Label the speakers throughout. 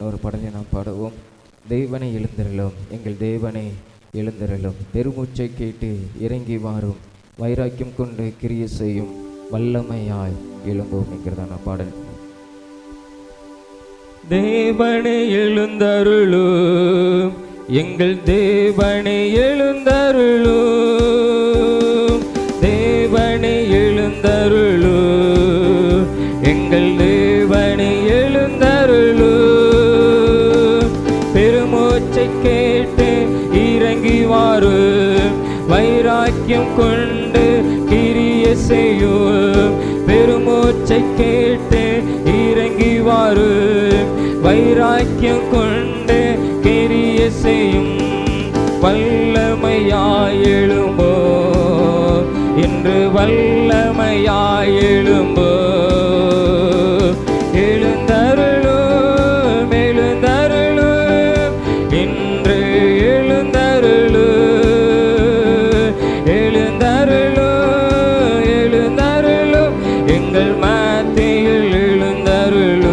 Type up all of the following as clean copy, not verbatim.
Speaker 1: ஒரு பாடலை நாம் பாடுவோம். தேவனை எழுந்தருளும், எங்கள் தேவனை எழுந்தருளும், பெருமூச்சை கேட்டு இறங்கி வாரும், வைராக்கியம் கொண்டு கிரியை செய்யும், வல்லமையாய் எழும்போம் என்கிறதான பாடல்.
Speaker 2: தேவனை எழுந்தருளும், எங்கள் தேவனை எழுந்தருளும், தேவனை எழுந்தருளும், எங்கள் தேவனை எழுந்தருளும், பெருமூச்சை கேட்டு இறங்கி வாரும், வைராக்கியம் கொண்டு கிரியை செய்யும், பெருமூச்சை கேட்டு இறங்கி வாரும், வைராக்கியம் கொண்டு கிரியை செய்யும், வல்லமையாய் எழும்போ இன்று, வல்லமையாய் எழும்போ, எழுந்தருளும் எழுந்தருளும் இன்று, எழுந்தருளும் எழுந்தருளும் எழுந்தருளும் எங்கள் மத்தியில் எழுந்தருளும்,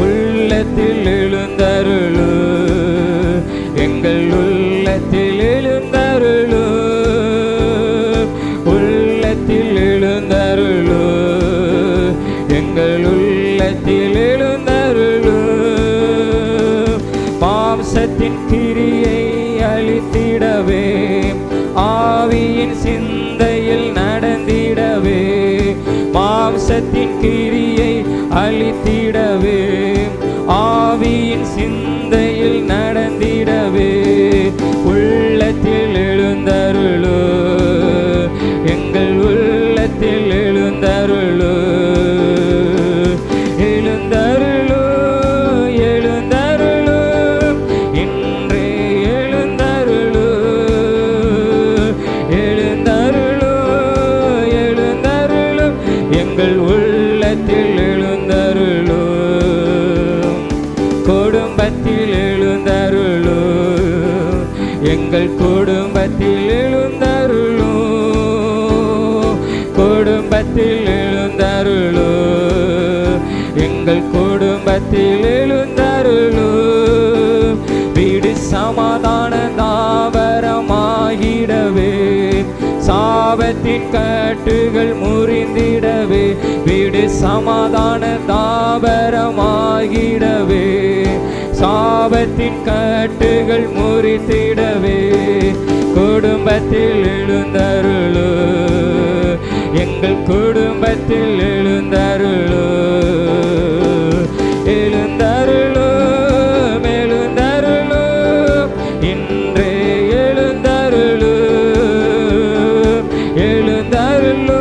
Speaker 2: உள்ளத்தில் எழுந்தருளும், எங்கள் உள்ளத்தில் எழுந்தருளும், உள்ளத்தில் எழுந்தருளும், எங்கள் உள்ளத்தில் எழுந்தருளும், மாம்சத்தின் கிரியை அழித்திடவே, ஆவியின் சிந்தையில் நடந்திடவே, மாம்சத்தின் கிரியை அழித்திடவே, ஆவியின் சிந்தையில் நடந்திடவே, உள்ளத்தில் எழுந்தருளு, எங்கள் உள்ளத்தில் எழுந்தருளு, எழுந்தருளு எழுந்தருளு இன்றே, எழுந்தருளு எழுந்தருளு எழுந்தருளு எங்கள் உள்ளத்தில் எழுந்தருளு, குடும்பத்தில் எழுந்தருளு, எங்கள் குடும்பத்தில் எழுந்தருளு, குடும்பத்தில் எழுந்தருளு, எங்கள் குடும்பத்தில் எழுந்தருளு, வீடு சமாதான தாவரமாகிடவே, சாபத்தின் கட்டுகள் முறிந்திடவே, வீடு சமாதான தாவரமாகிடவே, சாபத்தின் கட்டுகள் முறித்திடவே, குடும்பத்தில் எழுந்தருளு, எங்கள் குடும்பத்தில் எழுந்தருளு, எழுந்தருளு எழுந்தருளு இன்றே, எழுந்தருளு எழுந்தருளு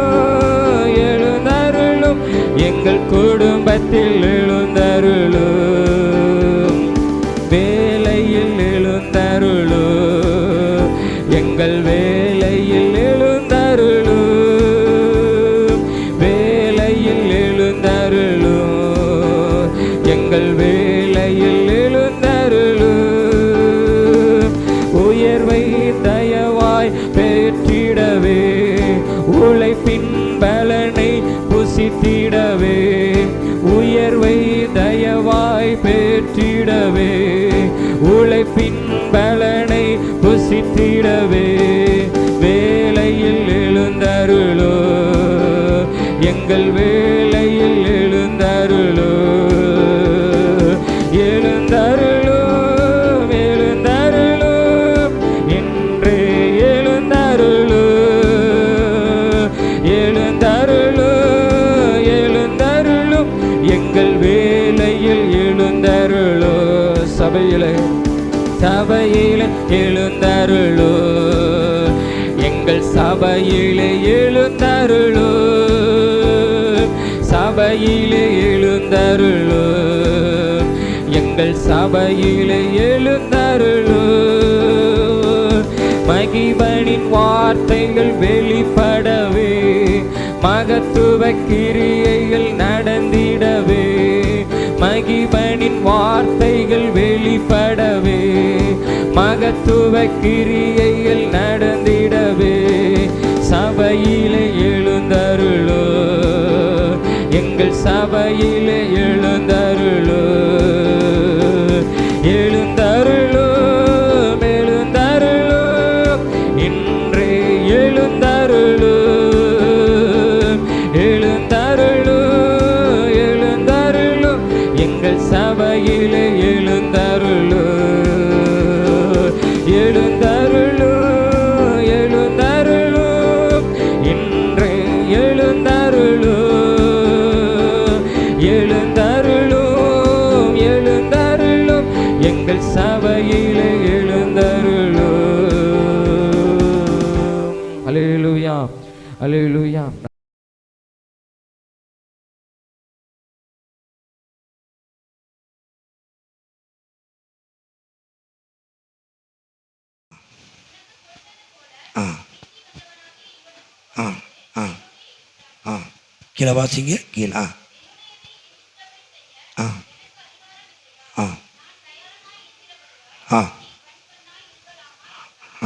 Speaker 2: எழுந்தருளு எங்கள் குடும்பத்தில் எழுந்தருளு, வேலையில் எழுந்தருளு, எங்கள் வேலையில் எழுந்தருளு, வேலையில் எழுந்தருளு, எங்கள் வேலையில் எழுந்தருளு, உயர்வை தயவாய் பெற்றிடவே, உழைப்பின் பலனை புசித்திடவே, உயர்வை தயவாய் பெற்றிடவே, உழைப்பின் பலனை புசித்திடவே, வேலையில் எழுந்தருளோ, எங்கள் வேலையில் எழுந்தருளோ, எழுந்தருளோ எழுந்தருளோ இன்றே, எழுந்தருளோ எழுந்தருளோ எழுந்தருளோ எங்கள் வேலையில் எழுந்தருளோ, சபையிலே சபையிலே எழுந்தருளோ, எங்கள் சபையிலே எழுந்தருளோ, சபையிலே எழுந்தருளோ, எங்கள் சபையிலே எழுந்தருளோ, மகிபனின் வார்த்தைகள் வெளிப்படவே, மகத்துவ கிரியைகள் நடந்திடவே, மகிபனின் வார்த்தைகள் வெளிப்படவே, மகத்துவ கிரியைகள் நடந்திடவே, சபையிலே எழுந்தருளோ, எங்கள் சபையிலே எழுந்தருளும், எழுந்தருளும், எழுந்தருளும், இன்றே எழுந்தருளும், எழுந்தருளும், எழுந்தருளும், எங்கள் சபையிலே எழுந்தருளும், எழுந்தருளும், எழுந்தருளும், இன்றே எழுந்தருளும், எழுந்தருளும், எழுந்தருளும், எங்கள் சபையிலே எழுந்தருளும். அல்லேலூயா, அல்லேலூயா.
Speaker 3: ஆ ஆ ஆ ஆ கீழே வாசிங்க, கீழே. ஆ ஆ ஆ ஆ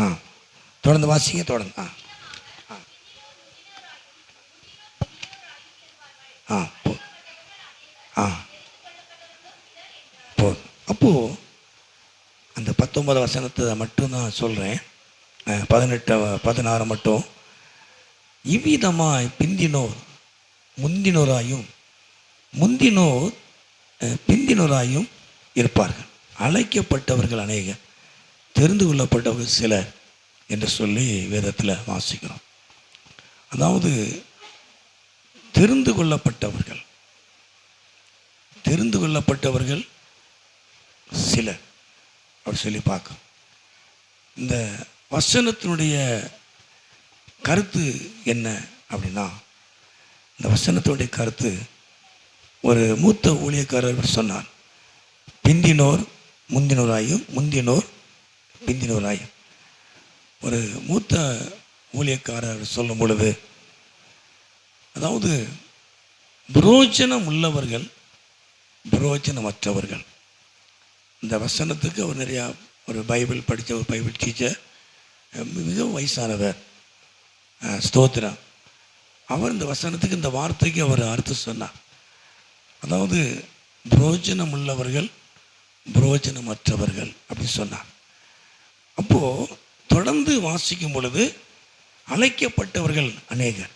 Speaker 3: ஆ தொடர்ந்து வாசிங்க, தொடர்ந்து. ஆ ஆ போ ஆ போ அப்போது அந்த 19 வசனத்தை மட்டும் தான் சொல்கிறேன். 18 16 மட்டும். இவ்விதமாய் பிந்தினோர் முந்தினோராயும் முந்தினோர் பிந்தினோராயும் இருப்பார்கள். அழைக்கப்பட்டவர்கள் அநேகர், தெரிந்து கொள்ளப்பட்டவர்கள் சிலர் என்று சொல்லி வேதத்தில் வாசிக்கிறோம். அதாவது தெரிந்து கொள்ளப்பட்டவர்கள், தெரிந்து கொள்ளப்பட்டவர்கள் சிலர் அப்படி சொல்லி பார்க்கணும். இந்த வசனத்தினுடைய கருத்து என்ன அப்படின்னா, இந்த வசனத்தினுடைய கருத்து, ஒரு மூத்த ஊழியக்காரர் சொன்னார், பிந்தினோர் முந்தினோராயும் முந்தினோர் பிந்தினோராயும். ஒரு மூத்த ஊழியக்காரர் சொல்லும் பொழுது, அதாவது புரோஜனம் உள்ளவர்கள், புரோஜனமற்றவர்கள். இந்த வசனத்துக்கு அவர் நிறையா, ஒரு பைபிள் படித்த ஒரு பைபிள் டீச்சர், மிகவும் வயசானவர், ஸ்தோத்திரம், அவர் இந்த வசனத்துக்கு, இந்த வார்த்தைக்கு அவர் அர்த்தம் சொன்னார். அதாவது புரோஜனம் உள்ளவர்கள், புரோஜனமற்றவர்கள் அப்படின்னு சொன்னார். அப்போது தொடர்ந்து வாசிக்கும் பொழுது, அழைக்கப்பட்டவர்கள் அநேகர்,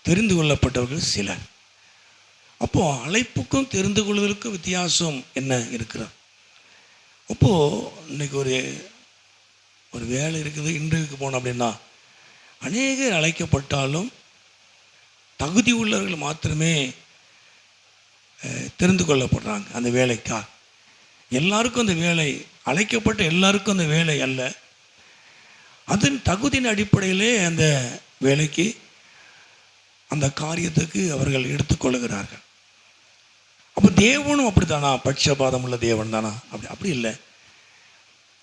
Speaker 3: தெரிந்து கொள்ளப்பட்டவர்கள் சிலர். அப்போது அழைப்புக்கும் தெரிந்து கொள்வதற்கும் வித்தியாசம் என்ன இருக்கிறது? அப்போது இன்றைக்கி ஒரு வேலை இருக்குது, இன்டர்வியூக்கு போனோம் அப்படின்னா அநேகர் அழைக்கப்பட்டாலும் தகுதி உள்ளவர்கள் மாத்திரமே தெரிந்து கொள்ளப்படுறாங்க அந்த வேலைக்கா. எல்லாருக்கும் அந்த வேலை, அழைக்கப்பட்ட எல்லாருக்கும் அந்த வேலை அல்ல. அதன் தகுதியின் அடிப்படையிலே அந்த வேலைக்கு, அந்த காரியத்துக்கு அவர்கள் எடுத்துக்கொள்கிறார்கள். அப்போ தேவனும் அப்படி தானா? பட்சபாதம் உள்ள தேவன் தானா? அப்படி இல்லை.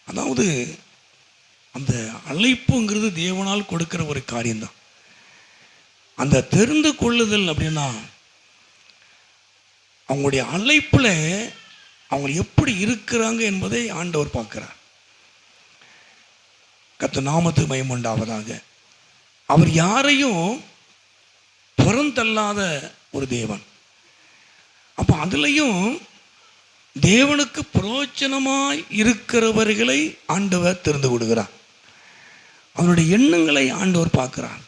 Speaker 3: அதாவது அந்த அழைப்புங்கிறது தேவனால் கொடுக்கிற ஒரு காரியம்தான். அந்த தெரிந்து கொள்ளுதல் அப்படின்னா, அவங்களுடைய அழைப்பில் அவங்க எப்படி இருக்கிறாங்க என்பதை ஆண்டவர் பார்க்கிறார். கர்த்தர் நாமத்துக்கு மகிமை உண்டாவதாக. அவர் யாரையும் புறந்தள்ளாத ஒரு தேவன். அப்போ அதுலேயும் தேவனுக்கு பிரயோஜனமாய் இருக்கிறவர்களை ஆண்டவர் தெரிந்து கொள்கிறார். அதனுடைய எண்ணங்களை ஆண்டவர் பார்க்கிறார்,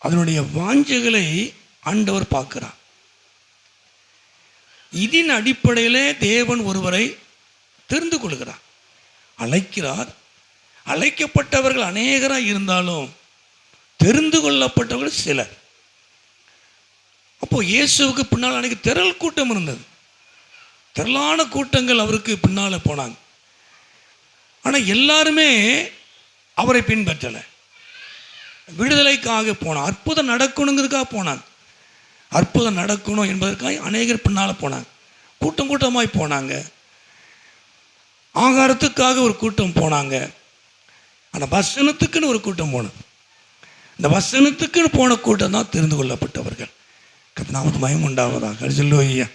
Speaker 3: அதனுடைய வாஞ்சைகளை ஆண்டவர் பார்க்கிறார். இதன் அடிப்படையிலே தேவன் ஒருவரை தெரிந்து கொள்கிறார், அழைக்கிறார். அழைக்கப்பட்டவர்கள் அநேகராக இருந்தாலும் தெரிந்து கொள்ளப்பட்டவர்கள் சிலர். அப்போ இயேசுவுக்கு பின்னால் அன்றைக்கு திரள் கூட்டம் இருந்தது, திரளான கூட்டங்கள் அவருக்கு பின்னால் போனாங்க. ஆனால் எல்லாருமே அவரை பின்பற்றலை. விடுதலைக்காக போனாங்க, அற்புதம் நடக்கணுங்கிறதுக்காக போனாங்க, அற்புதம் நடக்கணும் என்பதற்காக அநேகர் பின்னால் போனாங்க, கூட்டம் கூட்டமாய் போனாங்க. ஆகாரத்துக்காக ஒரு கூட்டம் போனாங்க. ஆனால் வசனத்துக்குன்னு ஒரு கூட்டம் போனது. இந்த வசனத்துக்குன்னு போன கூட்டம் தான் தெரிந்து கொள்ளப்பட்டவர்கள். நாமத்து மகிமை உண்டாவதாக சொல்லுவையா.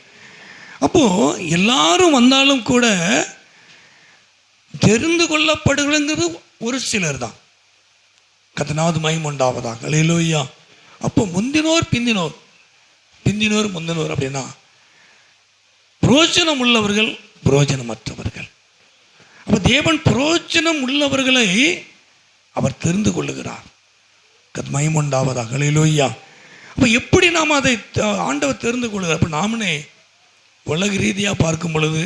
Speaker 3: அப்போது எல்லாரும் வந்தாலும் கூட தெரிந்து கொள்ளப்படுகிறது ஒரு சிலர் தான். கர்த்தருக்கு மகிமை உண்டாவதாக. அல்லேலூயா. அப்போ முந்தினோர் பிந்தினோர் பிந்தினோர் முந்தினோர் அப்படின்னா புரோஜனம் உள்ளவர்கள், புரோஜனமற்றவர்கள். அப்போ தேவன் புரோஜனம் உள்ளவர்களை அவர் தெரிந்து கொள்ளுகிறார். மகிமையுண்டாவதாக. ஹல்லேலூயா. அப்போ எப்படி நாம் அதை ஆண்டவர் தெரிந்து கொள்கிறார்? அப்போ நாமனே உலக ரீதியாக பார்க்கும் பொழுது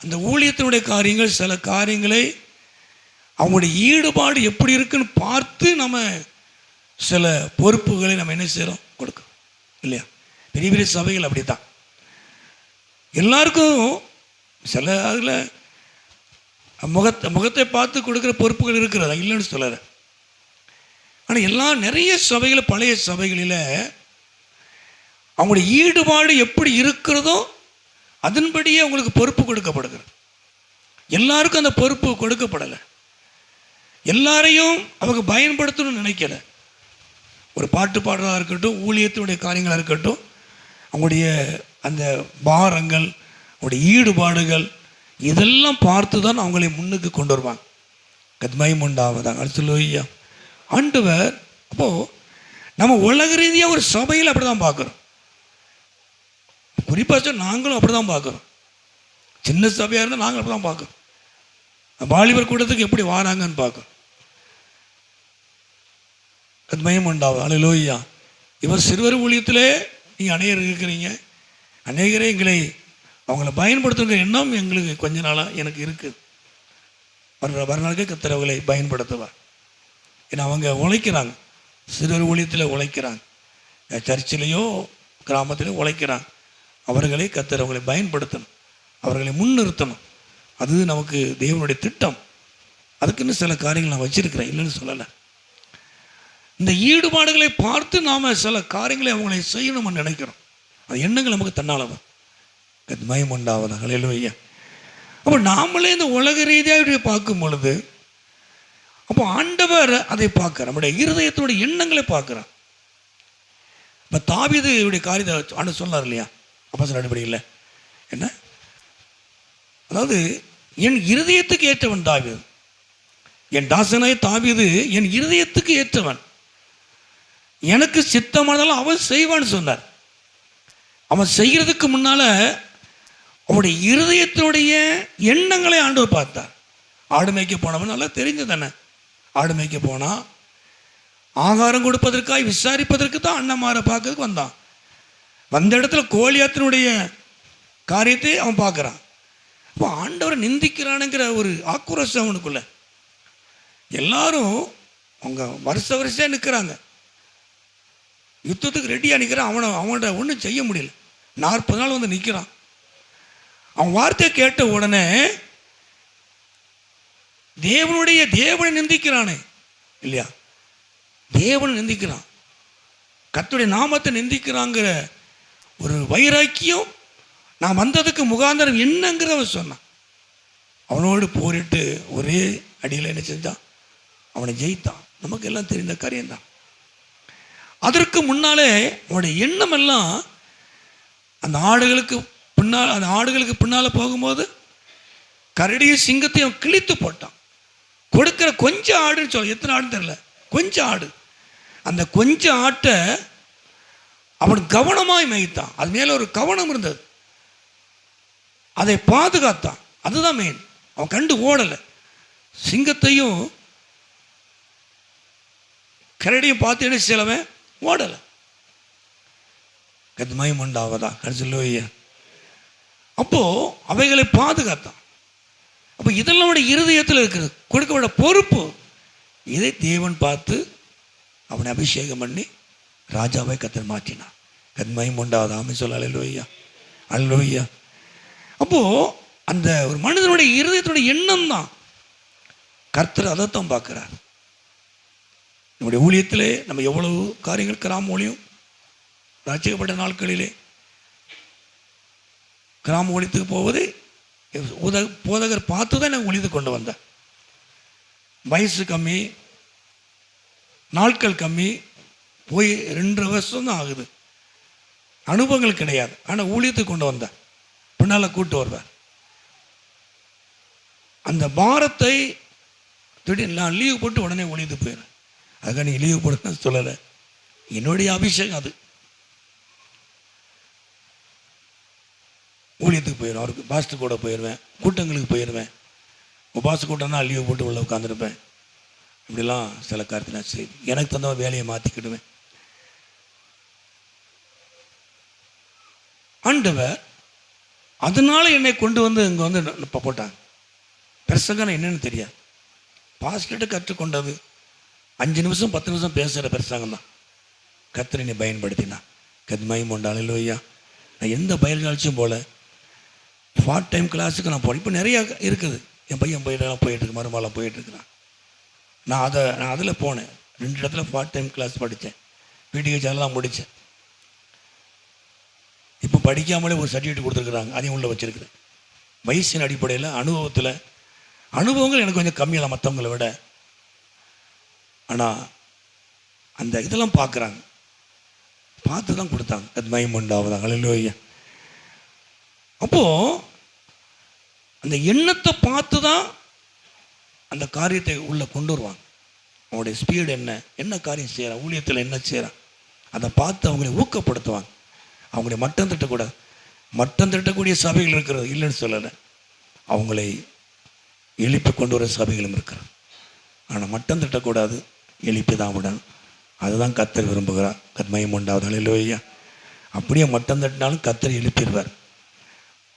Speaker 3: அந்த ஊழியத்தினுடைய காரியங்கள், சில காரியங்களை அவங்களுடைய ஈடுபாடு எப்படி இருக்குன்னு பார்த்து நம்ம சில பொறுப்புகளை நம்ம என்ன செய்கிறோம், கொடுக்கணும் இல்லையா? பெரிய பெரிய சபைகள் அப்படி தான். எல்லாருக்கும் சில அதில் முகத்தை பார்த்து கொடுக்குற பொறுப்புகள் இருக்கிறதா இல்லைன்னு சொல்லலை. ஆனால் நிறைய சபைகள், பழைய சபைகளில் அவங்களுடைய ஈடுபாடு எப்படி இருக்கிறதோ அதன்படியே அவங்களுக்கு பொறுப்பு கொடுக்கப்படுகிறது. எல்லாருக்கும் அந்த பொறுப்பு கொடுக்கப்படலை. எல்லாரையும் அவங்க பயன்படுத்தணும்னு நினைக்கல. ஒரு பாட்டு பாடுறதா இருக்கட்டும், ஊழியத்தினுடைய காரியங்களாக இருக்கட்டும், அவங்களுடைய அந்த பாரங்கள், அவங்களுடைய ஈடுபாடுகள் இதெல்லாம் பார்த்து தான் அவங்களை முன்னுக்கு கொண்டு வருவாங்க. மகிமையுண்டாவதாக. ஹல்லேலூயா. ஆண்டவர் அப்போது நம்ம உலக ரீதியாக ஒரு சபையில் அப்படி தான் பார்க்குறோம். குறிப்பாக நாங்களும் அப்படி தான் பார்க்குறோம். சின்ன சபையாக இருந்தால் நாங்கள் அப்படி தான் பார்க்குறோம். வாலிபர் கூட்டத்துக்கு எப்படி வாராங்கன்னு பார்க்குறோம். மகிமையுண்டாவது. ஹல்லேலூயா. இவர் சிறுவர் ஊழியத்திலே நீங்கள் அநேகர் இருக்கிறீங்க. அநேகரே எங்களை அவங்கள பயன்படுத்துகிற எண்ணம் எங்களுக்கு கொஞ்ச நாளாக எனக்கு இருக்குது. வரநாளுக்கே கர்த்தர் அவங்களை பயன்படுத்துவார். ஏன்னா அவங்க உழைக்கிறாங்க, சிறுவர் ஊழியத்தில் உழைக்கிறாங்க, சர்ச்சிலேயோ கிராமத்திலேயோ உழைக்கிறாங்க. அவர்களை கர்த்தர் அவங்களை பயன்படுத்தணும், அவர்களை முன்னிறுத்தணும். அது நமக்கு தேவனுடைய திட்டம். அதுக்குன்னு சில காரியங்கள் நான் வச்சிருக்கிறேன், இல்லைன்னு சொல்லலை. இந்த ஈடுபாடுகளை பார்த்து நாம் சில காரியங்களை அவங்களை செய்யணும்னு நினைக்கிறோம். அது எண்ணங்கள் நமக்கு தன்னாலவன். மகிமையுண்டாவதாக. ஹல்லேலூயா. அப்போ நாமளே இந்த உலக ரீதியாக பார்க்கும் பொழுது அப்போ ஆண்டவர் அதை பார்க்குற நம்முடைய இருதயத்தினுடைய எண்ணங்களை பார்க்குறார். இப்போ தாவீது இவருடைய காரியத்தை ஆண்டு சொன்னார் இல்லையா? அப்போஸ்தலர் அடிப்படையில் என்ன, அதாவது என் இருதயத்துக்கு ஏற்றவன் தாவீது, என் தாசனாய் தாவீது என் இருதயத்துக்கு ஏற்றவன், எனக்கு சித்தமானதெல்லாம் அவன் செய்வான்னு சொன்னார். அவன் செய்கிறதுக்கு முன்னால் அவனுடைய இருதயத்தினுடைய எண்ணங்களை ஆண்டவர் பார்த்தார். ஆடு மேய்க்க போனவன் நல்லா தெரிஞ்சு தானே. ஆடு மேய்க்க போனால் ஆகாரம் கொடுப்பதற்காக விசாரிப்பதற்கு தான் அண்ணன்மாரை பார்க்கறதுக்கு வந்தான். வந்த இடத்துல கோலியாத்தினுடைய காரியத்தை அவன் பார்க்குறான். அப்போ ஆண்டவரை நிந்திக்கிறானுங்கிற ஒரு ஆக்ரோஷம் அவனுக்குள்ள. எல்லாரும் அவங்க வரிசையாக நிற்கிறாங்க, யுத்தத்துக்கு ரெடியாக நிற்கிறான். அவனோட ஒன்றும் செய்ய முடியல. 40 நாள் வந்து நிற்கிறான். அவன் வார்த்தையை கேட்ட உடனே தேவனை நிந்திக்கிறானே இல்லையா? தேவனை நிந்திக்கிறான், கர்த்தருடைய நாமத்தை நிந்திக்கிறாங்கிற ஒரு வைராக்கியம் நான் வந்ததுக்கு முகாந்தரம் என்னங்கிறத சொன்னான். அவனோடு போரிட்டு ஒரே அடியில் என்ன செஞ்சான், அவனை ஜெயித்தான். நமக்கு எல்லாம் தெரிந்த காரியம்தான். அதற்கு முன்னாலே அவனுடைய எண்ணம் எல்லாம் அந்த ஆடுகளுக்கு பின்னால் போகும்போது கரடியும் சிங்கத்தையும் கிழித்து போட்டான். கொடுக்கிற கொஞ்சம் ஆடுன்னு சொல்ல, எத்தனை ஆடுன்னு தெரியல, கொஞ்சம் ஆடு. அந்த கொஞ்சம் ஆட்டை அவன் கவனமாய் மேய்த்தான். அது மேலே ஒரு கவனம் இருந்தது, அதை பாதுகாத்தான். அதுதான் மெயின். அவன் கண்டு ஓடலை. சிங்கத்தையும் கரடியும் பார்த்து என்ன செய்யலவன் ஓடலை. மகிமையுண்டாவதா. ஹல்லேலூயா. அப்போ அவைகளை பாதுகாத்தான். அப்போ இதெல்லாம் இருதயத்தில் இருக்கிறது, கொடுக்கப்பட்ட பொறுப்பு. இதை தேவன் பார்த்து அவனை அபிஷேகம் பண்ணி ராஜாவை கர்த்தர் மாற்றினான். மகிமையுண்டாவதா. ஆமென் சொல்ல. ஹல்லேலூயா. ஹல்லேலூயா. அப்போ அந்த ஒரு மனிதனுடைய இருதயத்தினுடைய எண்ணம் தான் கர்த்தர் அதைத்தான் பார்க்கிறார். நம்முடைய ஊழியத்திலே நம்ம எவ்வளவு காரியங்கள், கிராம ஊழியம், ரட்சிக்கப்பட்ட நாட்களிலே கிராம ஊழியத்துக்கு போவது போதகர் பார்த்து தான் எனக்கு ஊழியத்தை கொண்டு வந்தேன். வயசு கம்மி, நாட்கள் கம்மி, போய் 2.5 வருஷம் தான் ஆகுது, அனுபவங்கள் கிடையாது. ஆனால் ஊழியத்துக்கு கொண்டு வந்தேன். பின்னால் கூட்டு வருவேன். அந்த பாரத்தை திடீர்னு நான் லீவு போட்டு உடனே ஊழியத்துக்கு போயிடுறேன். அதுக்காக நீ லீவு போடுன்னு சொல்லலை, என்னுடைய அபிஷேகம் அது. ஊழியத்துக்கு போயிடுவேன், அவருக்கு பாஸ்டர் கூட போயிடுவேன், கூட்டங்களுக்கு போயிடுவேன். உபாச கூட்டம்னா லீவு போட்டு உள்ள உட்காந்துருப்பேன். இப்படிலாம் சில காரியத்தை நான் செய்வேன். எனக்கு தந்த வேலையை மாற்றிக்கிடுவேன். ஆண்டவர் அதனால என்னை கொண்டு வந்து இங்கே வந்து போட்டாங்க. பிரசங்கம் என்னன்னு தெரியாது. பாஸ்டர்கிட்ட கற்றுக்கொண்டது 5 நிமிஷம் 10 நிமிஷம் பேசுகிற பிரசங்கம் தான். கர்த்தர் என்னை பயன்படுத்தினா. கத்மயம் உண்டாலும் இல்லையா. நான் எந்த பயில் காட்சியும் போல பார்ட் டைம் கிளாஸுக்கு நான் போனேன். இப்போ நிறையா இருக்குது. என் பையன் போயிட்டுருக்கு, மருமலாம் போயிட்டுருக்குறான். நான் அதில் போனேன். 2 இடத்துல பார்ட் டைம் கிளாஸ் படித்தேன். பிடிஹெச்லாம் முடித்தேன். இப்போ படிக்காமலே ஒரு சர்டிஃபிகேட் கொடுத்துருக்குறாங்க, அதையும் உள்ளே வச்சுருக்குறேன். வயசின் அடிப்படையில் அனுபவங்கள் எனக்கு கொஞ்சம் கம்மியெல்லாம் மற்றவங்களை விட. ஆனால் அந்த இதெல்லாம் பார்க்குறாங்க, பார்த்து தான் கொடுத்தாங்க. அது மயம் உண்டாவதாங்க. அல்லேலூயா. அப்போது அந்த எண்ணத்தை பார்த்து தான் அந்த காரியத்தை உள்ளே கொண்டு வருவாங்க. அவங்களுடைய ஸ்பீடு என்ன காரியம் செய்கிறான், ஊழியத்தில் என்ன செய்கிறான், அதை பார்த்து அவங்களை ஊக்கப்படுத்துவாங்க. அவங்களுடைய மட்டம் தட்டக்கூடாது. மட்டம் தட்டக்கூடிய சபைகள் இருக்கிறது, இல்லைன்னு சொல்லலை. அவங்களை எழுப்பி கொண்டு வர சபைகளும் இருக்கிறது. ஆனால் மட்டம் தட்டக்கூடாது, எழுப்பி தான் விடணும். அதுதான் கர்த்தர் விரும்புகிறார். கர்மயம் உண்டாவது. அல்லேலூயா. அப்படியே மட்டம் தட்டினாலும் கர்த்தர் எழுப்பிடுவார்.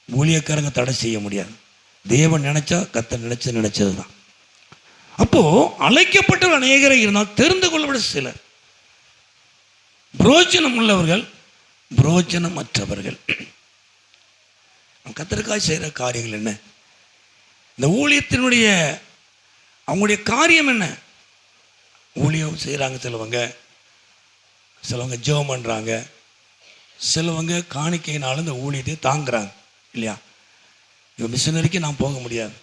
Speaker 3: ஊழியக்காரங்க தடை செய்ய முடியாது. தேவன் நினைச்சா கர்த்தர் நினைச்சது தான். அப்போது அழைக்கப்பட்டவர் அநேகரை இருந்தால் தெரிந்து கொள்ளப்பட சிலர். புரோஜனம் உள்ளவர்கள், புரோஜனமற்றவர்கள். கர்த்தருக்காக செய்கிற காரியங்கள் என்ன? இந்த ஊழியத்தினுடைய அவங்களுடைய காரியம் என்ன? ஊழியம் செய்கிறாங்க. சிலவங்க ஜெபம் பண்ணுறாங்க, சிலவங்க காணிக்கையினாலும் இந்த ஊழியத்தை தாங்குறாங்க இல்லையா. இப்போ மிஷினரிக்கு நான் போக முடியாது,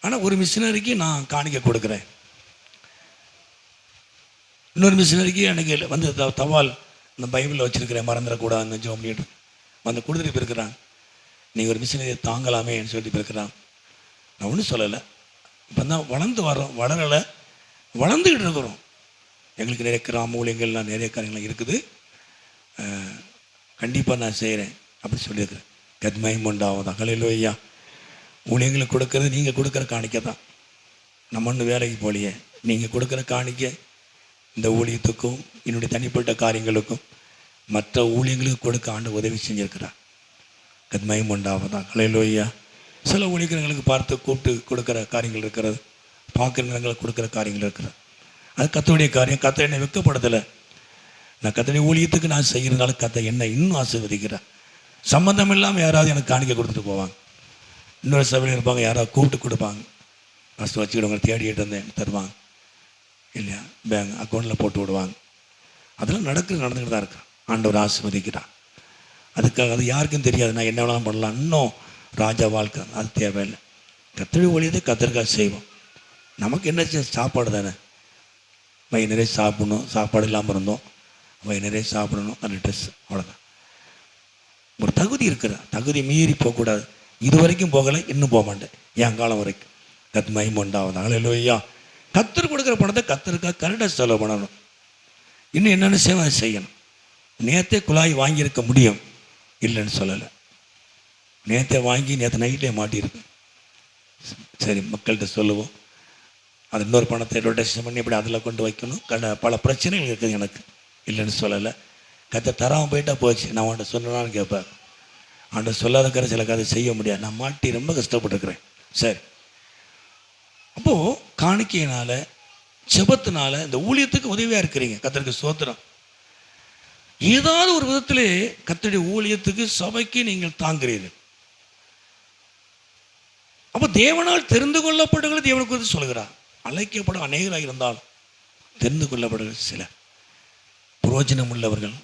Speaker 3: ஆனால் ஒரு மிஷினரிக்கு நான் காணிக்கை கொடுக்குறேன். இன்னொரு மிஷினரிக்கு எனக்கு வந்து தவால் இந்த பைபிளில் வச்சுருக்கிறேன், மறந்துடக்கூடாதுன்னு ஜெபம் பண்ணிட்டு வந்து கொடுத்துட்டு போயிருக்கிறாங்க. நீங்கள் ஒரு மிஷினரியை தாங்கலாமேன்னு சொல்லிட்டு போயிருக்கிறான். நான் ஒன்றும் சொல்லலை. இப்போ தான் வளர்ந்து வரோம், வளரலை, வளர்ந்துக்கிட்டு இருக்கிறோம். எங்களுக்கு நிறைய கிராம ஊழியங்கள்லாம் நிறைய காரியங்கள்லாம் இருக்குது. கண்டிப்பாக நான் செய்கிறேன் அப்படி சொல்லியிருக்கிறேன். கத்மயம் உண்டாவதான். அல்லேலூயா. ஊழியங்களுக்கு கொடுக்கறது நீங்கள் கொடுக்குற காணிக்கை தான். நம்ம ஒன்று வேலைக்கு போலியே. நீங்கள் கொடுக்குற காணிக்கை இந்த ஊழியத்துக்கும் என்னுடைய தனிப்பட்ட காரியங்களுக்கும் மற்ற ஊழியங்களுக்கு கொடுக்க ஆண்டு உதவி செஞ்சுருக்கிறார். கத்மயம் உண்டாவதான். அல்லேலூயா. சில ஊழியர்களுக்கு பார்த்து கூப்பிட்டு கொடுக்குற காரியங்கள் இருக்கிறது, பார்க்குற நேரங்களை கொடுக்குற காரியங்கள் இருக்கிறது. அது கர்த்தருடைய காரியம். கர்த்தர் என்னை வெட்கப்படுத்தலை. நான் கர்த்தருடைய ஊழியத்துக்கு நான் செய்கிறதுனால கர்த்தர் என்னை இன்னும் ஆசீர்வதிக்கிறேன். சம்மந்தம் இல்லாமல் யாராவது எனக்கு காணிக்கை கொடுத்துட்டு போவாங்க. இன்னொரு சபையில் இருப்பாங்க, யாராவது கூப்பிட்டு கொடுப்பாங்க. ஃபஸ்ட்டு வச்சுக்கிடுவங்க, தேடிட்டு இருந்தேன் தருவாங்க இல்லையா, பேங்க் அக்கௌண்ட்டில் போட்டு விடுவாங்க. அதெல்லாம் நடந்துக்கிட்டு தான் இருக்கிறான். ஆண்டவர் ஆசீர்வதிக்கிறான். அதுக்காக அது யாருக்கும் தெரியாது. நான் என்ன வேணாலும் பண்ணலாம், இன்னும் ராஜா வாழ்க்கை அது தேவையில்லை. கர்த்தருடைய ஊழியத்தை கர்த்தருக்காக செய்வோம். நமக்கு என்ன சாப்பாடு தானே, வயிறு நிறைய சாப்பிடணும். சாப்பாடு இல்லாமல் இருந்தோம், வயிறு நிறைய சாப்பிடணும், அந்த ட்ரெஸ், அவ்வளோதான். ஒரு தகுதி இருக்கிற, தகுதி மீறி போகக்கூடாது. இது வரைக்கும் போகலை, இன்னும் போக மாட்டேன் என் காலம் வரைக்கும். கத்மயம் உண்டாவது. அல்லேலூயா. கர்த்தர் கொடுக்குற பணத்தை கர்த்தருக்காக கரெக்டாக செலவு பண்ணணும். இன்னும் என்னென்ன சேவை செய்யணும். நேற்றே குழாய் வாங்கியிருக்க முடியும், இல்லைன்னு சொல்லலை. நேற்றே வாங்கி நேற்று நைட்டே மாட்டியிருப்பேன். சரி, மக்கள்கிட்ட சொல்லுவோம். அது இன்னொரு பணத்தை ரொட்டேஷன் பண்ணி இப்படி அதில் கொண்டு வைக்கணும். பல பிரச்சனைகள் இருக்குது எனக்கு, இல்லைன்னு சொல்லலை. கர்த்தர் தராமல் போயிட்டா போச்சு. நான் அவன்கிட்ட சொன்னான்னு கேட்பேன். அவன்கிட்ட சொல்லாத சில கதை செய்ய முடியாது. நான் மாட்டி ரொம்ப கஷ்டப்பட்டுருக்கிறேன். சரி, அப்போது காணிக்கையினால், ஜெபத்தினால இந்த ஊழியத்துக்கு உதவியாக இருக்கிறீங்க. கர்த்தருக்கு ஸ்தோத்திரம். ஏதாவது ஒரு விதத்திலே கர்த்தருடைய ஊழியத்துக்கு, சபைக்கு நீங்கள் தாங்குகிறீர்கள். அப்போ தேவனால் தெரிந்து கொள்ளப்படுகிறது தேவனை குறித்து சொல்கிறார். அழைக்கப்பட அநேகராக இருந்தாலும் தெரிந்து கொள்ளப்படுகிற சிலர், புரோஜனம் உள்ளவர்கள்,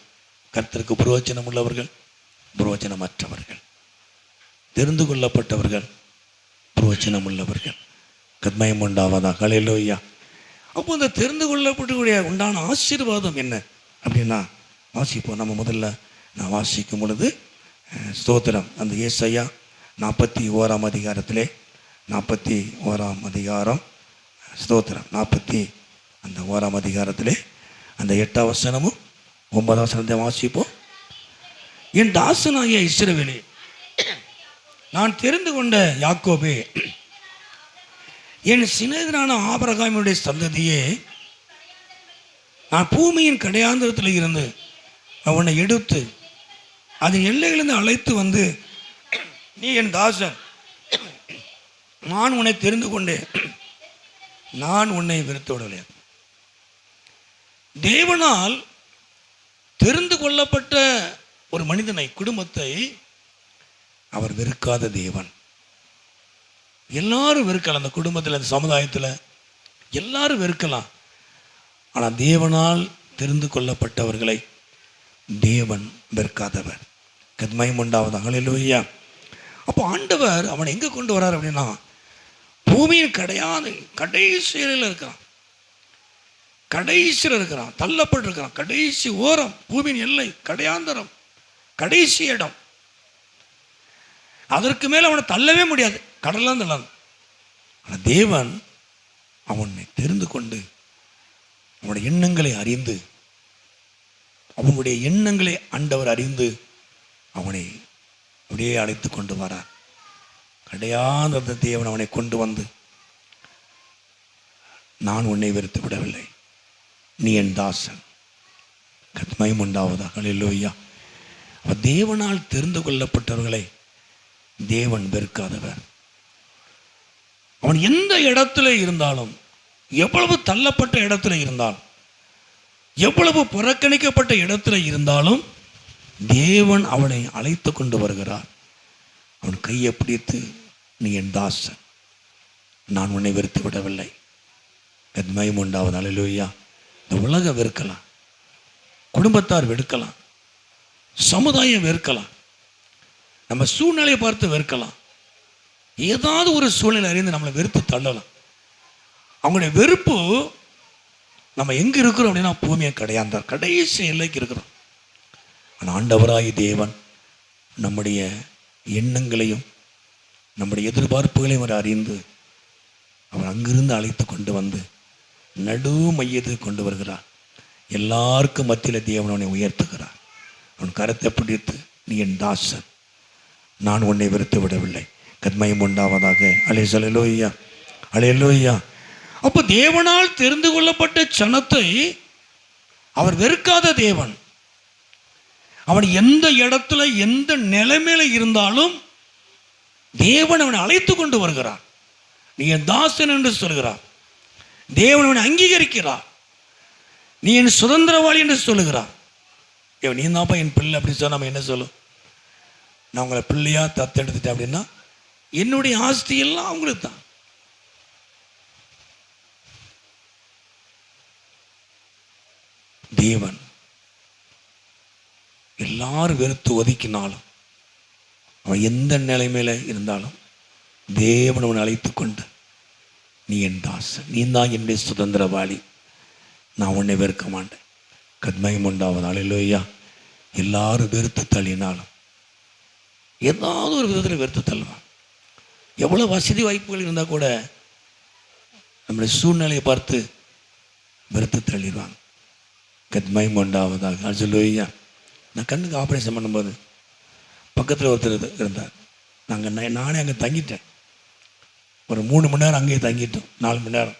Speaker 3: கர்த்தருக்கு புரோஜனம் உள்ளவர்கள், புரோஜனமற்றவர்கள். தெரிந்து கொள்ளப்பட்டவர்கள், புரோஜனம் உள்ளவர்கள். கத்மயம் உண்டாவதாக. அல்லேலூயா. அப்போ இந்த தெரிந்து கொள்ளப்படக்கூடிய உண்டான ஆசீர்வாதம் என்ன அப்படின்னா வாசிப்போம். நம்ம முதல்ல நான் வாசிக்கும் பொழுது ஸ்தோத்திரம், அந்த ஏசாயா 41ஆம் அதிகாரத்திலே, 41ஆம் அதிகாரம், ஸ்தோத்திரம் 41ஆம் அதிகாரத்திலே அந்த 8ஆம் வசனமும் 9ஆம் வசனத்தை வாசிப்போம். என் தாசனாகிய இஸ்ரவேலே, நான் தெரிந்து கொண்ட யாக்கோபே, என் சிநேகிதனான ஆபிரகாமினுடைய சந்ததியே, நான் பூமியின் கடையாந்திரத்தில் இருந்து அவனை எடுத்து அதன் எல்லைகளிலிருந்து அழைத்து வந்து, நீ என் தாசன், நான் உன்னை தெரிந்து கொண்டேன், நான் உன்னை வெறுத்து விடவில்லை. தேவனால் தெரிந்து கொள்ளப்பட்ட ஒரு மனிதனை, குடும்பத்தை அவர் வெறுக்காத தேவன். எல்லாரும் வெறுக்கலாம், அந்த குடும்பத்தில், அந்த சமுதாயத்தில் எல்லாரும் வெறுக்கலாம். ஆனால் தேவனால் தெரிந்து கொள்ளப்பட்டவர்களை தேவன் வெறுக்காதவர். கத்மயம் உண்டாவதாக. ஹல்லேலூயா. அப்போ ஆண்டவர் அவனை எங்கே கொண்டு வரார் அப்படின்னா, பூமியின் கடைசியில் இருக்கிறான், கடைசியில் இருக்கிறான், தள்ளப்பட்டிருக்கிறான், கடைசி ஓரம், பூமியின் எல்லை, கடையாந்தரம், கடைசி இடம். அதற்கு மேலே அவனை தள்ளவே முடியாது, கடலாம் தள்ளலாம். ஆனால் தேவன் அவனை தெரிந்து கொண்டு அவனுடைய எண்ணங்களை அறிந்து, அவனுடைய எண்ணங்களை ஆண்டவர் அறிந்து அவனை அப்படியே அழைத்து கொண்டு வரார். கடையாந்த தேவன் அவனை கொண்டு வந்து, நான் உன்னை வெறுத்து விடவில்லை, நீ என் தாசன். கத்மயம் உண்டாவதாக. ஹல்லேலூயா. தேவனால் தெரிந்து கொள்ளப்பட்டவர்களை தேவன் வெறுக்காதவர். அவன் எந்த இடத்துல இருந்தாலும், எவ்வளவு தள்ளப்பட்ட இடத்துல இருந்தாலும், எவ்வளவு புறக்கணிக்கப்பட்ட இடத்துல இருந்தாலும் தேவன் அவனை அழைத்து கொண்டு வருகிறார். அவன் கையை பிடித்து, நீ என் தாசன், நான் உன்னை வெறுத்து விடவில்லை. கத்மயம் உண்டாவது. ஹல்லேலூயா. இந்த உலகம் வெறுக்கலாம், குடும்பத்தார் வெறுக்கலாம், சமுதாயம் வெறுக்கலாம், நம்ம சூழ்நிலையை பார்த்து வெறுக்கலாம், ஏதாவது ஒரு சூழ்நிலை அறிந்து நம்மளை வெறுத்து தள்ளலாம். அவங்களுடைய வெறுப்பு நம்ம எங்கே இருக்கிறோம் அப்படின்னா, பூமியை கடையாந்தார், கடைசி எல்லைக்கு இருக்கிறோம். ஆனால் ஆண்டவராய் தேவன் நம்முடைய எண்ணங்களையும் நம்முடைய எதிர்பார்ப்புகளையும் அவர் அறிந்து அவர் அங்கிருந்து அழைத்து கொண்டு வந்து நடு மையத்துக்கு கொண்டு வருகிறார். எல்லாருக்கும் மத்தியில் தேவன் அவனை உயர்த்துகிறார். அவன் கரத்தை பிடித்து, நீ என் தாசன், நான் உன்னை வெறுத்து விடவில்லை. கத்மயம் உண்டாவதாக. ஹல்லேலூயா, ஹல்லேலூயா. அப்போ தேவனால் தெரிந்து கொள்ளப்பட்ட சனத்தை அவர் வெறுக்காத தேவன். அவன் எந்த இடத்துல எந்த நிலைமையில இருந்தாலும் தேவன் அவனை அழைத்து கொண்டு வருகிறார். நீ என் தாசன் என்று சொல்கிறார். தேவன் அவனை அங்கீகரிக்கிறார். நீ என் சுதந்திரவாளி என்று சொல்லுகிறார். நீ தான்ப்பா என் பிள்ளை அப்படின்னு சொன்னால் நம்ம என்ன சொல்லும்? நான் உங்களை பிள்ளையா தத்தெடுத்துட்டேன் அப்படின்னா என்னுடைய ஆஸ்தி எல்லாம் அவங்களுக்கு தான். தேவன் எல்லாரும் வெறுத்து ஒதுக்கினாலும், அவன் எந்த நிலைமையில இருந்தாலும் தேவன் அவனை அழைத்து கொண்டு, நீ என் தாசன், நீ தான் என்னுடைய சுதந்திரவாளி, நான் உன்னை வெறுக்க மாட்டேன். கத்மயம் உண்டாவது. ஹல்லேலூயா. எல்லாரும் வெறுத்து தள்ளினாலும் ஏதாவது ஒரு விதத்தில் வெறுத்து தள்ளுவான். எவ்வளோ வசதி வாய்ப்புகள் இருந்தால் கூட நம்முடைய சூழ்நிலையை பார்த்து வெறுத்து தள்ளிடுவாங்க. கத்மயம் உண்டாவதாக. ஹல்லேலூயா. நான் கண்ணுக்கு ஆப்ரேஷன் பண்ணும்போது பக்கத்தில் ஒருத்தர் இருந்தார். நானே அங்கே தங்கிட்டேன். ஒரு 3 மணி நேரம் அங்கேயே தங்கிட்டோம், 4 மணி நேரம்.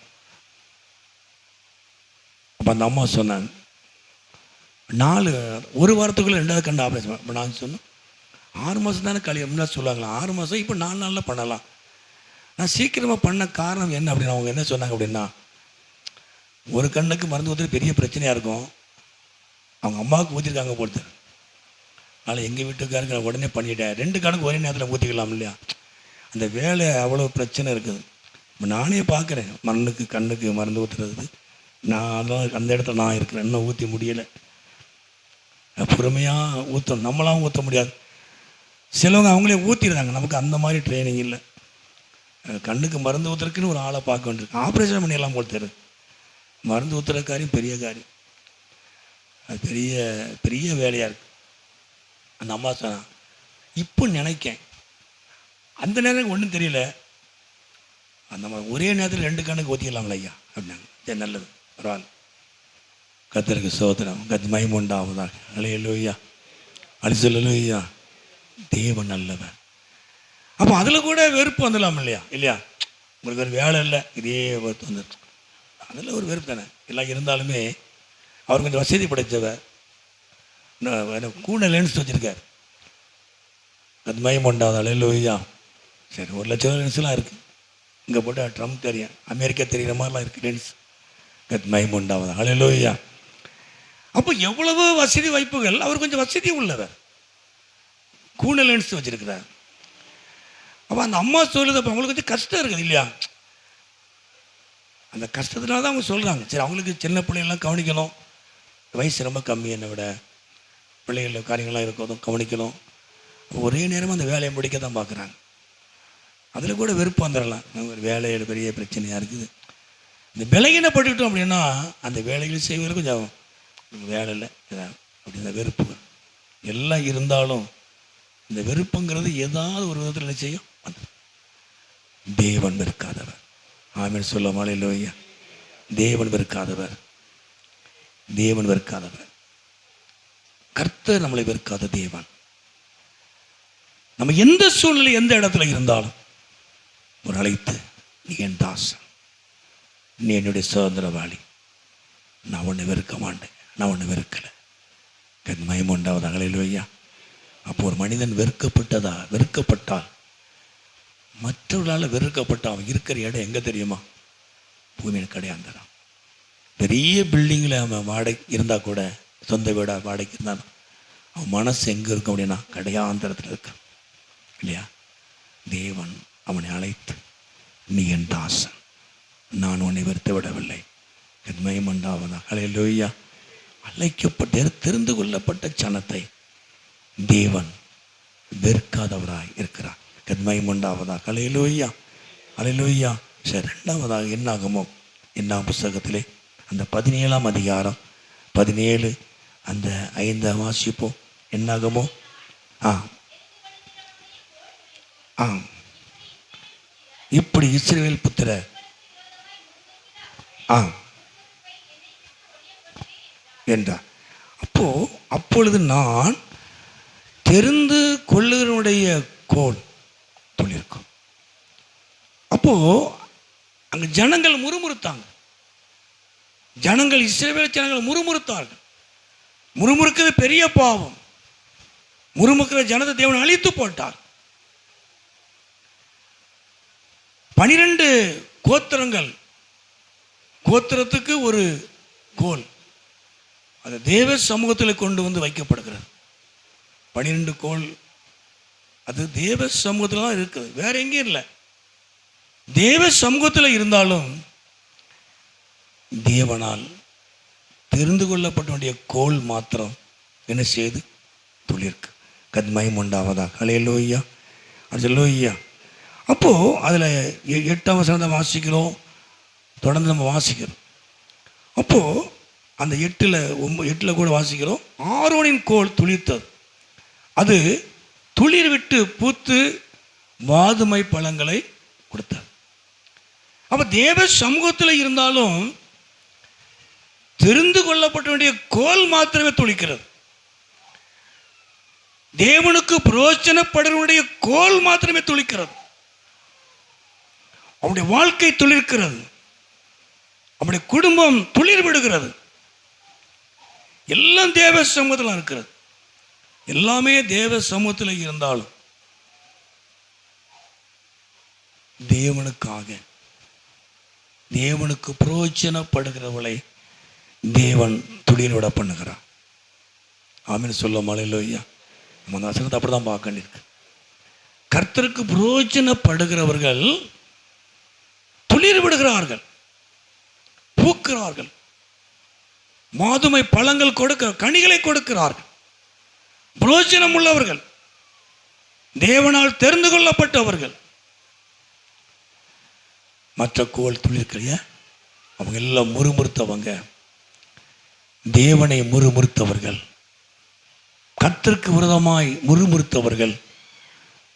Speaker 3: அப்போ அந்த அம்மா சொன்னாங்க, 1 வாரத்துக்குள்ளே 2வது கண்டு ஆப்ரேஷன். இப்போ நான் சொன்னேன், 6 மாதம் தானே முன்னாடி சொல்லுவாங்களா, 6 மாதம், இப்போ 4 நாளில் பண்ணலாம். நான் சீக்கிரமாக பண்ண காரணம் என்ன அப்படின்னா, அவங்க என்ன சொன்னாங்க அப்படின்னா, ஒரு கண்ணுக்கு மருந்து ஊற்றுறது பெரிய பிரச்சனையாக இருக்கும், அவங்க அம்மாவுக்கு ஊற்றிருக்காங்க போட்டு. அதனால் எங்கள் வீட்டுக்காருக்கு நான் உடனே பண்ணிட்டேன், 2 கணக்கு ஒரே நேரத்தில் ஊற்றிக்கலாம் இல்லையா. அந்த வேலை அவ்வளோ பிரச்சனை இருக்குது. இப்போ நானே பார்க்குறேன், கண்ணுக்கு மருந்து ஊற்றுறது. நான் அதான் அந்த இடத்துல நான் இருக்கிறேன், இன்னும் ஊற்றி முடியலை. பொறுமையாக ஊற்றணும், நம்மளாம் ஊற்ற முடியாது. சிலவங்க அவங்களே ஊற்றிடுறாங்க, நமக்கு அந்த மாதிரி ட்ரைனிங் இல்லை. கண்ணுக்கு மருந்து ஊற்றுறதுக்குன்னு ஒரு ஆளை பார்க்க வேண்டியிருக்கு. ஆப்ரேஷன் பண்ணிடலாம் போல் தெரியுது. மருந்து ஊற்றுற காரியம் பெரிய காரியம், அது பெரிய பெரிய வேலையாக இருக்குது. அந்த அம்மா சொன்னா, இப்போ நினைக்கேன், அந்த நேரம் ஒன்றும் தெரியல, அந்த மாதிரி ஒரே நேரத்தில் 2 கண்ணுக்கு ஊற்றிக்கலாம்ல ஐயா அப்படின்னாங்க. சரி, நல்லது, பரவாயில்ல. கர்த்தருக்கு ஸ்தோத்திரம். கத்மயம் உண்டாவதாக. ஹல்லேலூயா, ஹல்லேலூயா. தேவன் நல்லவர். அப்போ அதில் கூட வெறுப்பு வந்துடலாம் இல்லையா? இல்லையா, உங்களுக்கு ஒரு வேலை இல்லை, இதே வெறுப்பு வந்துடும். அதில் ஒரு வெறுப்பு தானே. எல்லாம் இருந்தாலுமே அவர் கொஞ்சம் வசதி படைத்தவர், கூண லென்ஸ் வச்சுருக்கார். அது மயம் உண்டாவது அல்லேலூயா. சரி, 1 லட்சம் லென்ஸ்லாம் இருக்குது. இங்கே போட்டால் ட்ரம்ப் தெரியும், அமெரிக்கா தெரிகிற மாதிரிலாம் இருக்குது லென்ஸ். அது மயம் உண்டாவது அல்லேலூயா. அப்போ எவ்வளவு வசதி வாய்ப்புகள். அவர் கொஞ்சம் வசதி உள்ளவர், கூண லென்ஸ் வச்சுருக்கிறார். அப்போ அந்த அம்மா சொல்லுது, அப்போ அவங்களுக்கு கொஞ்சம் கஷ்டம் இருக்குது இல்லையா? அந்த கஷ்டத்தினால தான் அவங்க சொல்கிறாங்க. சரி, அவங்களுக்கு சின்ன பிள்ளைகள்லாம் கவனிக்கணும், வயசு ரொம்ப கம்மி, என்னை விட பிள்ளைகள் காரியங்கள்லாம் இருக்கணும், கவனிக்கணும். ஒரே நேரமாக அந்த வேலையை முடிக்க தான் பார்க்குறாங்க. அதில் கூட வெறுப்பு வந்துடலாம். ஒரு வேலையோட பெரிய பிரச்சனையாக இருக்குது. இந்த விலகினப்பட்டுக்கிட்டோம் அப்படின்னா அந்த வேலைகள் செய்வது கொஞ்சம் வேலை இல்லை அப்படின்ற வெறுப்பு எல்லாம் இருந்தாலும், இந்த வெறுப்புங்கிறது ஏதாவது ஒரு விதத்தில் என்ன செய்யும்? தேவன் வெறுக்காதவர். ஆமென் சொல்ல அல்லேலூயா. தேவன் வெறுக்காதவர், தேவன் வெறுக்காதவர். கர்த்தர் நம்மளை வெறுக்காத தேவன். நம்ம எந்த சூழ்நிலை எந்த இடத்துல இருந்தாலும் ஒரு அழைத்து, நீ என் தாசன், நீ என்னுடைய சுதந்திரவாளி, நான் உன்னை வெறுக்க மாட்டேன், நான் உன்னை வெறுக்கலை. மயம் உண்டாவதாக அல்லேலூயா. அப்போ ஒரு மனிதன் வெறுக்கப்பட்டால் மற்றவர்களால் வெறுக்கப்பட்ட அவன் இருக்கிற இடம் எங்கே தெரியுமா? பூமியின் கடையாந்தரம். பெரிய பில்டிங்கில் அவன் வாடகை இருந்தால் கூட, சொந்த வீடாக வாடகைக்கு இருந்தாலும் அவன் மனசு எங்கே இருக்கும் அப்படின்னா கடையாந்தரத்தில் இருக்கான் இல்லையா? தேவன் அவனை அழைத்து, நீ என் தாசன், நான் உன்னை வெறுத்து விடவில்லை. மயம் உண்டாவதாக அல்லேலூயா. அழைக்கப்பட்ட தெரிந்து கொள்ளப்பட்ட சனத்தை தேவன் வெறுக்காதவராய் இருக்கிறார். மயம் உண்டாவதாக அல்லேலூயா, அல்லேலூயா. சரி, 2வதாக என்னாகுமோ, என்ன புஸ்தகத்திலே அந்த 17ஆம் அதிகாரம் 17 அந்த 5 வாசிப்போம். என்னாகுமோ? இப்படி இஸ்ரவேல் புத்திரர் என்றார். அப்பொழுது நான் தெரிந்து கொள்ளுகிறனுடைய கோல் துளிர்க்கும். அப்போ அங்க ஜனங்கள் முறுமுறுத்தாங்க. இஸ்ரவேல் ஜனங்கள் முறுமுறுத்தார்கள். முறுமுறுக்கிறது பெரிய பாவம். முறுமுறுக்கிற ஜனத்தை தேவன் அழித்து போட்டார். 12 கோத்திரங்கள், கோத்திரத்துக்கு ஒரு கோல், அது தேவ சமூகத்தில் கொண்டு வந்து வைக்கப்படுகிறது. 12 கோல் அது தேவ சமூகத்தில் தான் இருக்குது, வேற எங்கேயும் இல்லை. தேவ சமூகத்தில் இருந்தாலும் தேவனால் தெரிந்து கொள்ளப்பட்ட வேண்டிய கோல் மாத்திரம் என்ன செய்து துளிர்க்கு. மயம் உண்டாவதாக அல்லேலூயா, அல்லேலூயா. அப்போ அதில் 8ஆம் வசனத்தை வாசிக்கிறோம், தொடர்ந்து நம்ம வாசிக்கிறோம். அப்போ அந்த 8ல் கூட வாசிக்கிறோம், ஆரோனின் கோல் துளிர்த்தது, அது துளிர் விட்டு பூத்து வாதுமை பழங்களை கொடுத்தார். அப்ப தேவ சமூகத்தில் இருந்தாலும் தெரிந்து கொள்ளப்பட்ட வேண்டிய கோல் மாத்திரமே துளிக்கிறது. தேவனுக்கு பிரயோஜனப்படுவனுடைய கோல் மாத்திரமே துளிக்கிறது. அவனுடைய வாழ்க்கை துளிர்க்கிறது, அவனுடைய குடும்பம் துளிர் விடுகிறது. எல்லாம் தேவ சமூகத்தில் இருக்கிறது. எல்லாமே தேவ சமூகத்தில் இருந்தாலும் தேவனுக்காக, தேவனுக்கு பிரயோஜனப்படுகிறவளை தேவன் துளிர் விட பண்ணுகிறார். ஆமென் சொல்ல அல்லேலூயா. நம்ம அந்த வசனத்தை அப்படிதான் பார்க்க வேண்டியிருக்கு. கர்த்தருக்கு பிரயோஜனப்படுகிறவர்கள் துளிர் விடுகிறார்கள், பூக்கிறார்கள், மாதுமை பழங்கள் கொடுக்க கனிகளை கொடுக்கிறார்கள். பிரயோஜனம் உள்ளவர்கள், தேவனால் தெரிந்து கொள்ளப்பட்டவர்கள். மற்ற கோல் துளிர்க்கிற அவங்க எல்லாம் முறுமுறுத்தவங்க, தேவனை முறுமுறுத்தவர்கள், கர்த்தருக்கு விரோதமாய் முறுமுறுத்தவர்கள்,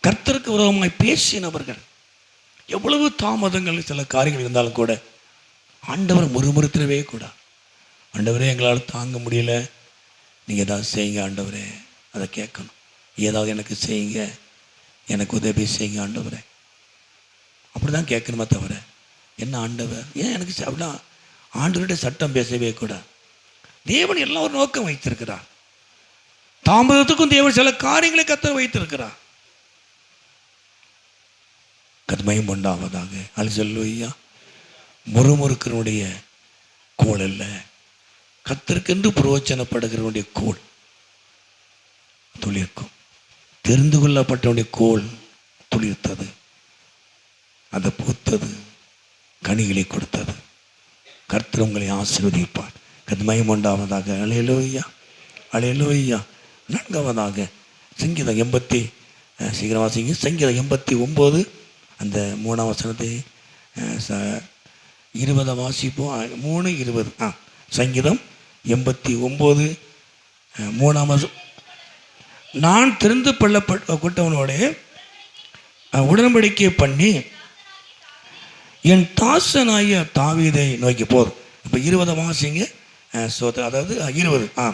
Speaker 3: கர்த்தருக்கு விரோதமாய் பேசினவர்கள். எவ்வளவு தாமதங்கள் சில காரியங்கள் இருந்தாலும் கூட ஆண்டவர் முறுமுறுத்தவே கூட, ஆண்டவரே எங்களால் தாங்க முடியல, நீங்கள் ஏதாவது செய்யுங்க ஆண்டவரே, அதை கேட்கணும். ஏதாவது எனக்கு செய்யுங்க, எனக்கு உதவி செய்யுங்க ஆண்டவரே. அப்படிதான் கேட்கணுமே தவிர என்ன ஆண்டவர் ஏன் எனக்கு அப்படிலாம் ஆண்டவருடைய சட்டம் பேசவே கூட. தேவன் எல்லாம் ஒரு நோக்கம் வைத்திருக்கிறார். தாமதத்துக்கும் தேவன் சில காரியங்களை கர்த்தர் வைத்திருக்கிறார். கர்மயம் உண்டாவதாக. அல்லேலூயா. முறுமுறுக்கிறனுடைய கோல் அல்ல, கர்த்தருக்கென்று பிரயோஜனப்படுகிறவனுடைய கோல் துளிர்க்கும். தெரிந்து கொள்ளப்பட்டவனுடைய கோல் துளிர்த்தது, அதை பூத்தது, கனிகளை கொடுத்தது. கர்த்தர் உங்களை ஆசீர்வதிப்பார். கர்மயம் உண்டாவதாக. அல்லேலூயா, அல்லேலூயா. நான்காவதாக சங்கீதம் 80 சீக்கிரம் வாசிங்க. சங்கீதம் 89 அந்த 3ஆம் வசனத்தை 20 வாசிப்போம். 3:20. சங்கீதம் 89 3ஆம் வசனம். நான் தெரிந்து கொள்ளப்பட்டவனோட உடன்படிக்கை பண்ணி என் தாசனாய தாவீதை நோக்கி போதும். இப்போ 20 வாசிங்க. அதாவது 20.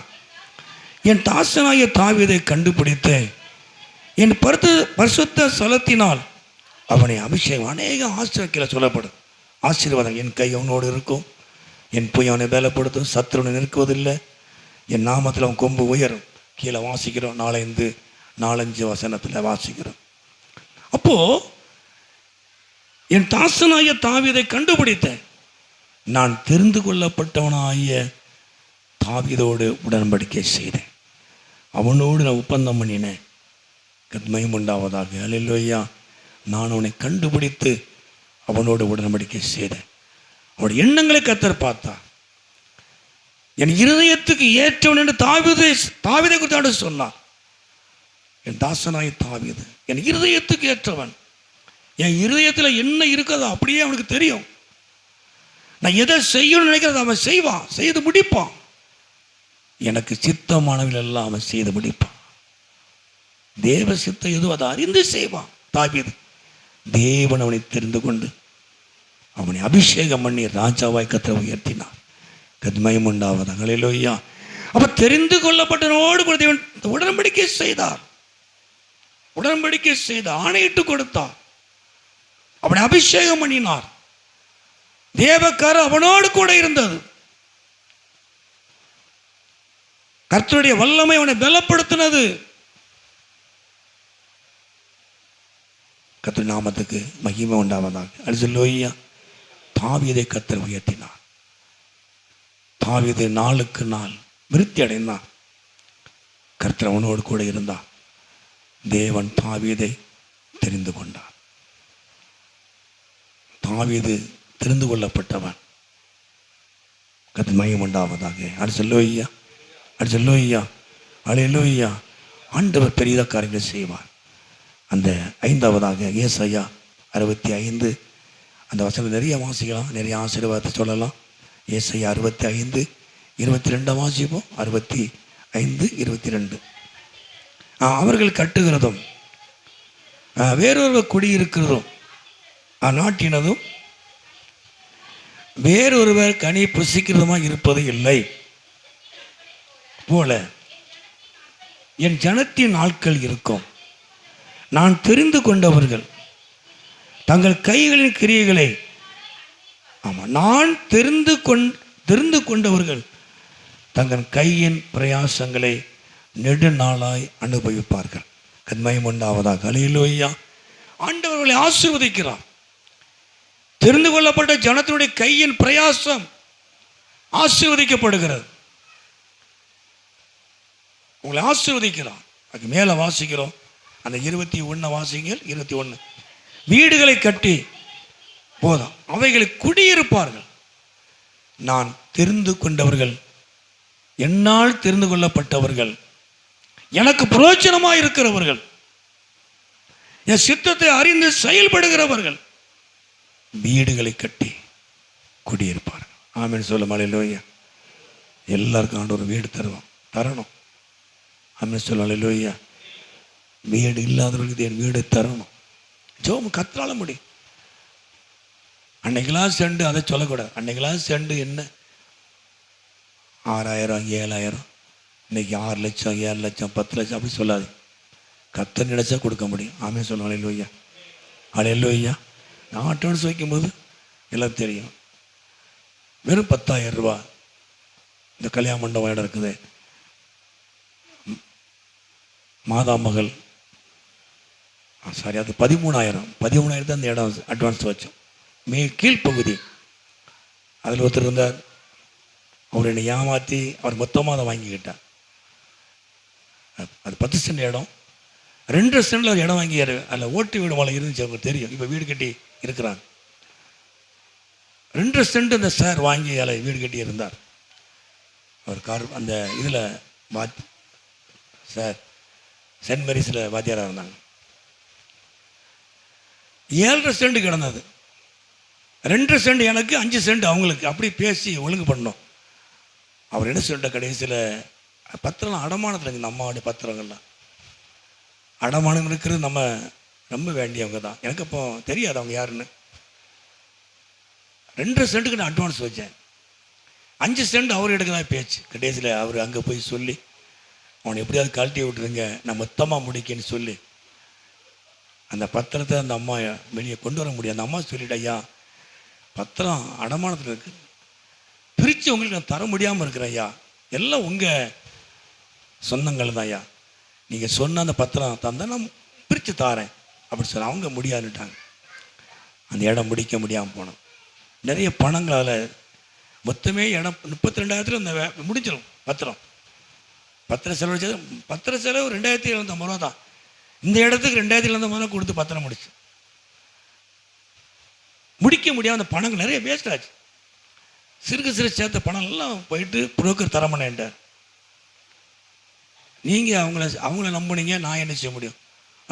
Speaker 3: என் தாசனாய தாவீதை கண்டுபிடித்து என் பரிசுத்த ஸ்தலத்தினால் அவனை அபிஷேகம். அநேக ஆசிரியர்களை சொல்லப்படும் ஆசீர்வாதம். என் கை அவனோடு இருக்கும், என் பொய் அவனை வேலைப்படுத்தும், சத்துருவனை நிற்குவதில்லை, என் நாமத்தில் அவன் கொம்பு உயரும். கீழே வாசிக்கிறோம். 4-5 வசனத்தில் வாசிக்கிறோம். அப்போ என் தாசனாய தாவீதை கண்டுபிடித்தேன், நான் தெரிந்து கொள்ளப்பட்டவனாகிய தாவீதோடு உடன்படிக்கை செய்தேன், அவனோடு நான் ஒப்பந்தம் பண்ணினேன். கர்மயம் உண்டாவதாக. அல்லேலூயா. நான் அவனை கண்டுபிடித்து அவனோடு உடன்படிக்கை செய்தேன். அவனுடைய எண்ணங்களை கர்த்தர் பார்த்தார். என் இருதயத்துக்கு ஏற்றவன் என்று தாவீதை குறித்து சொன்னார். என் தாசனாய் தாவீது என் இருதயத்துக்கு ஏற்றவன். என் இருதயத்தில் என்ன இருக்கிறதோ அப்படியே அவனுக்கு தெரியும். நான் எதை செய்யணும்னு நினைக்கிறத அவன் செய்வான், செய்து முடிப்பான். எனக்கு சித்தமானவர்கள் எல்லாம் அவன் செய்து முடிப்பான். தேவ சித்தம் எதுவும் அதை அறிந்து செய்வான். தாவீது தேவன் அவனை தெரிந்து கொண்டு அவனை அபிஷேகம் பண்ணி ராஜாவாய் கர்த்தர் உயர்த்தினார். கர்மயம் உண்டாவதாக. அல்லேலூயா. அப்ப தெரிந்து கொள்ளப்பட்டவனோடு கூட தேவன் உடன்படிக்கை செய்தார். உடன்படிக்கை செய்த ஆணையிட்டு கொடுத்தார். அவனை அபிஷேகம் பண்ணினார். தேவக்காரர் அவனோடு கூட இருந்தது. கர்த்தருடைய வல்லமை அவனை பலப்படுத்தினது. கர்த்தர் நாமத்துக்கு மகிமை உண்டாவதாக. அல்லேலூயா. தாவீதை கர்த்தர் உயர்த்தினார். தாவீது நாளுக்கு நாள் விருத்தி அடைந்தான். கர்த்தர் அவனோடு கூட இருந்தார். தேவன் தாவீதை தெரிந்து கொண்டார். தாவீது தெரிந்து கொள்ளப்பட்டவன். கர்த்தர் மகிமை உண்டாவதாக. அல்லேலூயா, அல்லேலூயா, அல்லேலூயா. ஆண்டவர் பெரிய காரியங்களை செய்வார். அந்த 5ஆவதாக ஏசாயா 65 அந்த வசனம் நிறைய வாசிக்கலாம், நிறைய ஆசீர்வாதத்தை சொல்லலாம். ஏசாயா 65 22 வாசிப்போம். 65 22. அவர்கள் கட்டுகிறதும் வேறொருவர் குடியிருக்கிறதும் நாட்டினதும் வேறொருவர் கனி புசிக்கிறதுமா இருப்பது இல்லை போல என் ஜனத்தின் நாட்கள் இருக்கும். நான் தெரிந்து கொண்டவர்கள் தங்கள் கைகளின் கிரியைகளை நான் தெரிந்து கொண்டவர்கள் தங்கள் கையின் பிரயாசங்களை நெடுநாளாய் அனுபவிப்பார்கள். கர்மயம் உண்டாவதாக. அல்லேலூயா. ஆண்டவர்களை ஆசீர்வதிக்கிறார். தெரிந்து கொள்ளப்பட்ட ஜனத்தினுடைய கையின் பிரயாசம் ஆசீர்வதிக்கப்படுகிறது. உங்களை ஆசீர்வதிக்கிறார். அதுக்கு மேலே வாசிக்கிறோம். அந்த 21 வாசிங்கள். 21. வீடுகளை கட்டி போதும் அவைகளை குடியிருப்பார்கள். நான் தெரிந்து கொண்டவர்கள், என்னால் தெரிந்து கொள்ளப்பட்டவர்கள், எனக்கு பிரயோஜனமாக இருக்கிறவர்கள், என் சித்தத்தை அறிந்து செயல்படுகிறவர்கள் வீடுகளை கட்டி குடியிருப்பார்கள். ஆமென் சொல்ல. அல்லேலூயா. எல்லாருக்கும் ஆண்டவர் வீடு தரணும். ஆமென் சொல்ல. அல்லேலூயா. வீடு இல்லாதவர்களுக்கு என் வீடு தரணும். ஜோம் கத்தால முடியும். அன்னைக்கெல்லாம் செண்டு அதை சொல்லக்கூடாது. அன்னைக்கெல்லாம் செண்டு என்ன 6000 7000, இன்னைக்கு 6 லட்சம் 7 லட்சம் 10 லட்சம் அப்படி சொல்லாது. கர்த்தர் நினைச்சா கொடுக்க முடியும். ஆமே சொல்லுவோம். அல்லேலூயா, அல்லேலூயா. நான் அட்வான்ஸ் வைக்கும்போது எல்லாம் தெரியும். வெறும் 10,000 ரூபா. இந்த கல்யாண மண்டபம் இடம் இருக்குது, மாதா மகள், சாரி, அது 13,000 அந்த இடம் அட்வான்ஸ் வச்சோம். கீழ்ப்பகுதி. அதில் ஒருத்தர் இருந்தார், அவர் என்னை ஏமாற்றி அவர் மொத்தமாக அதை வாங்கிக்கிட்டார். அது 10 சென்ட் இடம், 2 சென்டில் ஒரு இடம் வாங்கியார். அதில் ஓட்டு வீடு மலை இருந்துச்சு, அவங்களுக்கு தெரியும். இப்போ வீடு கட்டி இருக்கிறாங்க. 2 சென்ட் அந்த சார் வாங்கி அதில் வீடு கட்டி இருந்தார். அவர் அந்த இதில் சார் சென்ட் மேரிஸில் வாத்தியாராக இருந்தாங்க. 7.5 சென்ட் கிடந்தது. 2 சென்ட் எனக்கு, 5 சென்ட் அவங்களுக்கு. அப்படி பேசி ஒழுங்கு பண்ணோம். அவர் என்ன சொல்லிட்ட, கடைசியில் பத்திரம் அடமானத்தில் இந்த அம்மாவுடைய பத்திரங்கள்லாம் அடமானம் இருக்கிறது நம்ம ரொம்ப வேண்டியவங்க தான். எனக்கு அப்போ தெரியாது அவங்க யாருன்னு. 2 சென்ட்டுக்கு நான் அட்வான்ஸ் வச்சேன். 5 சென்ட் அவர் எடுக்கிறதா பேச்சு. கடைசியில் அவர் அங்கே போய் சொல்லி, அவனை எப்படியாவது கழட்டி விட்டுருங்க, நான் மொத்தமாக முடிக்கன்னு சொல்லி அந்த பத்திரத்தை அந்த அம்மா வெளியே கொண்டு வர முடியாது. அந்த அம்மா சொல்லிட்டு, ஐயா பத்திரம் அடமானத்தில் இருக்கு, பிரித்து உங்களுக்கு நான் தர முடியாமல் இருக்கிறேன் ஐயா, எல்லாம் உங்கள் சொந்தங்கள் தான் ஐயா, நீங்கள் சொன்ன அந்த பத்திரம் தந்தால் நான் பிரித்து தாரேன் அப்படின்னு சொல்லி அவங்க முடியாதுட்டாங்க. அந்த இடம் முடிக்க முடியாமல் போனோம். நிறைய பணங்கள் அதில் மொத்தமே இடம் 32,000 அந்த முடிஞ்சிடும். பத்திர செலவு பத்திர செலவு 2,750 ரூபா தான். இந்த இடத்துக்கு 2,750 ரூபா கொடுத்து பத்திரம் முடிச்சு முடிக்க முடியாம அந்த பணங்கள் நிறைய வேஸ்ட் ஆச்சு. சிறுக சிறு சேர்த்த பணம் எல்லாம் போயிட்டு புரோக்கர் தரமானேன்ட்டார். நீங்கள் அவங்கள நம்புனீங்க, நான் என்ன செய்ய முடியும்?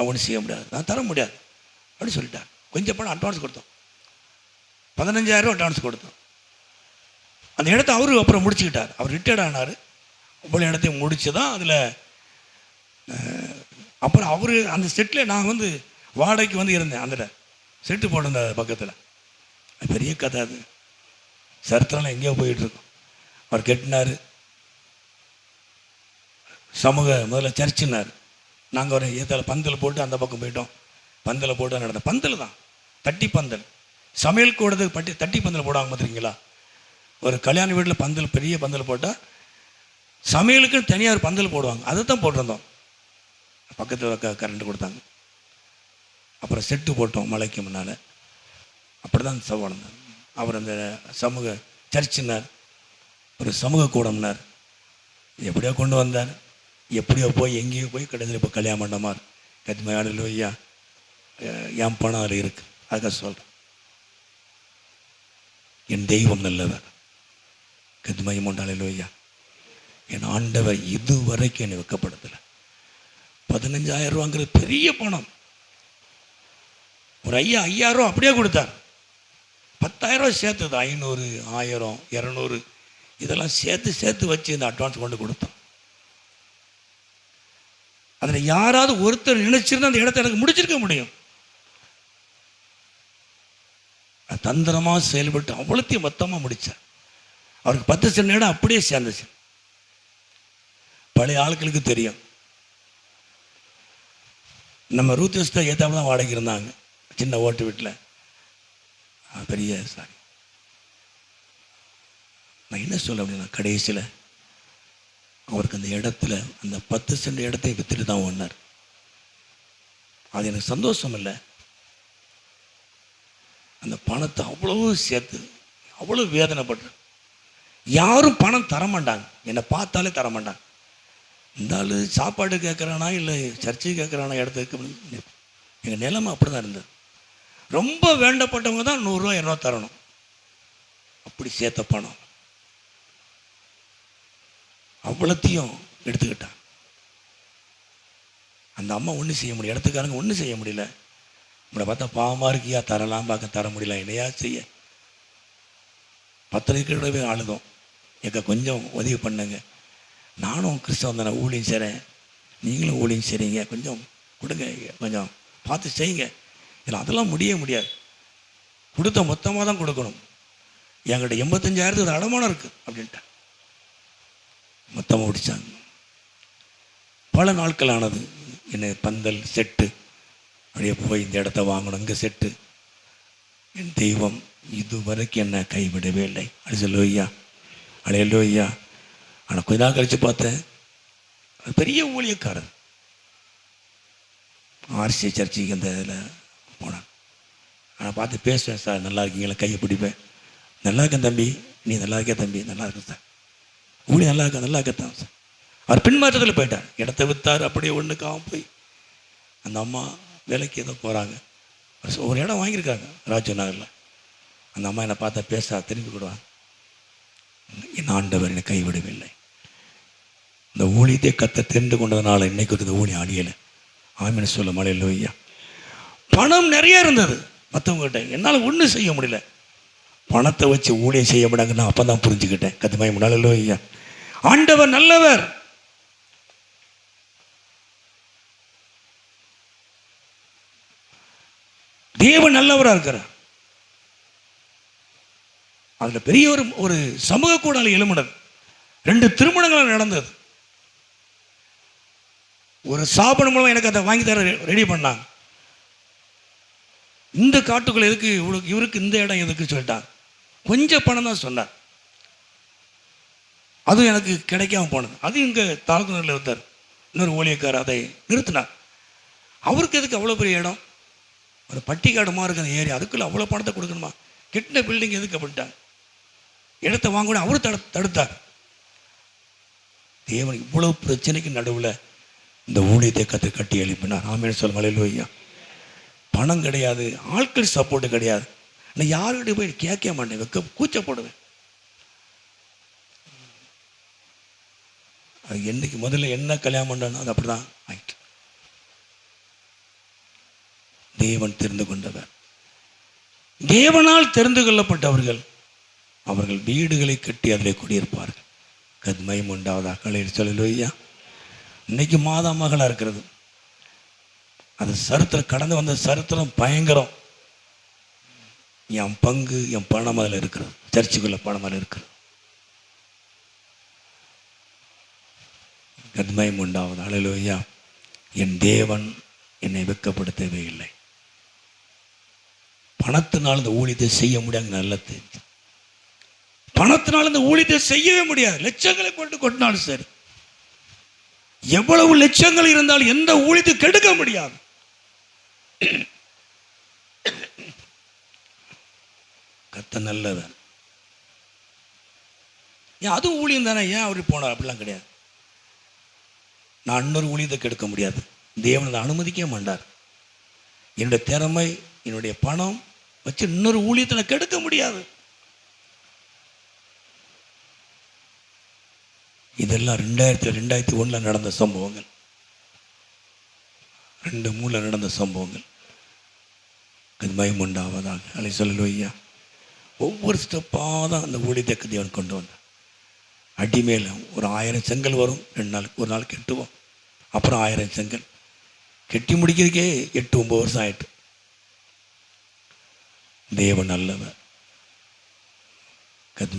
Speaker 3: ஒன்றும் செய்ய முடியாது, நான் தர முடியாது அப்படின்னு சொல்லிட்டார். கொஞ்சம் பணம் அட்வான்ஸ் கொடுத்தோம், 15,000 ரூபா அட்வான்ஸ் கொடுத்தோம். அந்த இடத்த அவரு அப்புறம் முடிச்சுக்கிட்டார். அவர் ரிட்டையர்ட் ஆனார். அவ்வளோ இடத்தையும் முடிச்சு தான் அதில் அப்புறம் அவர் அந்த செட்டில் நான் வாடகைக்கு இருந்தேன். அந்த செட்டு போட்டிருந்த பக்கத்தில். பெரிய கதை அது, சரித்திரம்லாம் எங்கேயோ போயிட்டுருக்கோம். அவர் கெட்டினார், முதல்ல சர்ச்சுன்னார். நாங்கள் ஒரு ஏத்தால பந்தல் போட்டு அந்த பக்கம் போயிட்டோம். பந்தலை போட்டு நடந்த பந்தல் தான், தட்டி பந்தல். சமையல் கூடது தட்டி பந்தல் போடாமல் பார்த்துருக்கீங்களா? ஒரு கல்யாண வீட்டில் பந்தல், பெரிய பந்தல் போட்டால் சமையலுக்குன்னு தனியாக ஒரு பந்தல் போடுவாங்க. அதை தான் போட்டிருந்தோம். பக்கத்தில் கரண்ட் கொடுத்தாங்க. அப்புறம் செட்டு போட்டோம் மலைக்கு முன்னால். அப்படி தான் சவால். அவர் அந்த சமூக சர்ச்சினார், ஒரு சமூக கூடம்னார். எப்படியோ கொண்டு வந்தார், எப்படியோ போய் எங்கேயோ போய் கடைசியில் இப்போ கல்யாண மண்டபமார் கத்திமையாடலோ ஐயா என் பணம் அதில் இருக்குது. அதுக்காக சொல்கிறேன், என் தெய்வம் நல்லவர். கத்திமயம் உண்டாலோ ஐயா, என் ஆண்டவர் இதுவரைக்கும் என்னை வெட்கப்படுத்தலை. 15,000 ரூபாங்கிறது பெரிய பணம். ஒரு 5,000 ரூபா அப்படியே கொடுத்தார். 10,000 ரூபா சேர்த்தது, 500, 1000, 200 இதெல்லாம் சேர்த்து வச்சு இந்த அட்வான்ஸ் கொண்டு கொடுத்தோம். அதில் யாராவது ஒருத்தர் நினைச்சிருந்தா அந்த இடத்த எனக்கு முடிச்சிருக்க முடியும். தந்திரமாக செயல்பட்டு அவ்வளோத்தையும் மொத்தமாக முடித்தார். அவருக்கு 10 சென்ட் இடம் அப்படியே சேர்ந்துச்சு. பழைய ஆட்களுக்கு தெரியும், நம்ம ரூத்வஸ்தா ஏத்தாப்புல தான் வாடகைக்கு இருந்தாங்க, சின்ன ஓட்டு வீட்டில். பெரிய சாரி, நான் என்ன சொல்ல அப்படின்னா, கடைசியில் அவருக்கு அந்த இடத்துல அந்த 10 சென்ட் இடத்தை வித்துட்டு தான் ஒன்னார். அது எனக்கு சந்தோஷம் இல்லை. அந்த பணத்தை அவ்வளவு சேர்த்து அவ்வளோ வேதனைப்பட்டு, யாரும் பணம் தரமாட்டாங்க, என்னை பார்த்தாலே தரமாட்டாங்க. இந்த ஆள் சாப்பாடு கேட்குறானா இல்லை சர்ச்சைக்கு கேட்குறானா இடத்துக்கு. எங்கள் நிலைமை அப்படி தான் இருந்தது. ரொம்ப வேண்டப்பட்டவங்க தான் 100 ரூபா 200 தரணும். அப்படி சேர்த்த பணம் அவ்வளோத்தையும் எடுத்துக்கிட்டான். அந்த அம்மா ஒன்றும் செய்ய முடியல, இடத்துக்காரங்க ஒன்றும் செய்ய முடியல. நம்மளை பார்த்தா பாவமாக இருக்கியா, தரலாம் பார்க்க தர முடியல, என்னையா செய்ய. 10 ஏக்கரோடவே ஆளுதோம். எங்க கொஞ்சம் உதவி பண்ணுங்க, நானும் கிறிஸ்தவன் தானே, ஊழியம் செய்கிறேன், நீங்களும் ஊழியம் செய்கிறீங்க, கொஞ்சம் கொடுங்க, கொஞ்சம் பார்த்து செய்யுங்க. இல்லை அதெல்லாம் முடியாது, கொடுத்த மொத்தமாக தான் கொடுக்கணும். என்கிட்ட 85,000 அடமானம் இருக்குது அப்படின்ட்டு மொத்தமாக முடித்தாங்க. பல நாட்கள் ஆனது. என்ன பந்தல் செட்டு அப்படியே போய் இந்த இடத்த வாங்கணும், இங்கே செட்டு. என் தெய்வம் இதுவரைக்கும் என்னை கைவிடவே இல்லை. அப்படி சொல்லுவையா, அலையல்லோ ஐயா. ஆனால் கொஞ்ச நாள் கழித்து பார்த்தேன், அது பெரிய ஊழியக்காரர். ஆர்சி சர்ச்சுக்கு அந்த இதில் போனான். ஆனால் பார்த்து பேசுவேன், சார் நல்லா இருக்கீங்களா, கையை பிடிப்பேன். நல்லா இருக்கேன் தம்பி, நீ நல்லா இருக்கே தம்பி, நல்லா இருக்கேன் சார், ஊழி நல்லா இருக்கத்தான் சார். அவர் பின்மாற்றத்தில் போயிட்டார், இடத்த விற்றார். அப்படியே ஒன்றுக்காக போய் அந்த அம்மா வேலைக்கு ஏதோ போகிறாங்க, ஒரு இடம் வாங்கியிருக்காங்க ராஜு நகரில். அந்த அம்மா என்னை பார்த்தா பேச திரும்பி கொடுவாங்க. என் ஆண்டவர் என்னை கைவிடவில்லை. இந்த ஊழியத்தை கத்த தெரிந்து கொண்டதுனால இன்னைக்கு இந்த ஊழியம் அடியலை. ஆமீன் சொல்ல மழையில் ஐயா. பணம் நிறைய இருந்தது மற்றவங்ககிட்ட, என்னால் ஒன்றும் செய்ய முடியல. பணத்தை வச்சு ஊழியம் செய்ய முடியாங்க. நான் அப்போ தான் புரிஞ்சுக்கிட்டேன். கத்துமாய் முன்னாலோ ஐயா, ஆண்டவர் நல்லவர். தேவன் நல்லவராக இருக்கிறார். அதில் பெரிய ஒரு சமூக கூடால எழும்பினது. 2 திருமணங்கள் நடந்தது. ஒரு சாபன மூலம் எனக்கு அதை வாங்கி தர ரெடி பண்ணாங்க. இந்த காட்டுக்குள்ள எதுக்கு இவருக்கு இந்த இடம் எதுக்கு சொல்லிட்டாங்க. கொஞ்சம் பணம் தான் சொன்னார், அதுவும் எனக்கு கிடைக்காம போனது. அது இங்கே தாழ்குனரில் இருந்தார் இன்னொரு ஊழியக்காரர், அதை நிறுத்தினார். அவருக்கு எதுக்கு அவ்வளோ பெரிய இடம், ஒரு பட்டிக்காடு மாதிரி இருக்கிற ஏரியா, அதுக்குள்ள அவ்வளோ பணத்தை கொடுக்கணுமா, கெட்டின பில்டிங் எதுக்கு அப்படின்ட்டாங்க. இடத்தை வாங்கணும் அவரு தடுத்தார். தேவன் இவ்வளவு பிரச்சனைக்கு நடுவில் இந்த ஊழியத்தை கட்டி எழுப்பினார். ஆமேன்னு சொல்ல மலையில் ஐயா. பணம் கிடையாது, ஆட்கள் சப்போர்ட்டு கிடையாது. நான் யாருக்கிட்ட போய் கேட்க மாட்டேன், கூச்சப்படுவேன். அது என்னைக்கு முதல்ல என்ன கல்யாணம் பண்ணானோ அது அப்படிதான் ஆயிட்டு. தேவன் தெரிந்து கொண்டவர், தேவனால் தெரிந்து கொள்ளப்பட்டவர்கள், அவர்கள் வீடுகளை கட்டி அதில் குடியிருப்பார்கள். கத்மயம் உண்டாவதா கலையில் சொல்லலையா. இன்னைக்கு மாதா மகளாக இருக்கிறது, அது சரித்திரம், கடந்து வந்த சரித்திரம் பயங்கரம். என் பங்கு, என் பணம் அதில் இருக்கிறது, சர்ச்சுக்குள்ள பணம் அதில் இருக்கிறது. கத்மயம் உண்டாவது அல்லேலூயா. என் தேவன் என்னை வெட்கப்படுத்தவே இல்லை. பணத்தினால் இந்த ஊழியத்தை செய்ய முடியாது, நல்ல தெரிஞ்சு. பணத்தினால் இந்த ஊழியத்தை செய்யவே முடியாது. லட்சங்களை கொண்டு கொட்டினாலும் சரி, எவ்வளவு லட்சங்கள் இருந்தாலும் எந்த ஊழியத்தை கெடுக்க முடியாது. கத்த நல்லவன். ஏன் அதுவும் ஊழியம் தானே, ஏன் அவரு போனார் அப்படிலாம் கிடையாது. நான் இன்னொரு ஊழியத்தை கெடுக்க முடியாது, தேவன் அதை அனுமதிக்க மாட்டார். என்னுடைய திறமை, என்னுடைய பணம் வச்சு இன்னொரு ஊழியத்தை கெடுக்க முடியாது. இதெல்லாம் 2001 நடந்த சம்பவங்கள், 2003 நடந்த சம்பவங்கள். மகிமை உண்டாவதாக அலை சொல்லலையா. ஒவ்வொரு ஸ்டெப்பாக தான் அந்த ஊழியத்தை தேவன் கொண்டு வந்தார். அடிமேல ஒரு 1000 செங்கல் வரும், 2 நாள், ஒரு நாள் கெட்டுவோம். அப்புறம் 1000 செங்கல் கெட்டி முடிக்கிறதுக்கே 8-9 வருஷம் ஆயிட்டு. தேவன் நல்லவர்.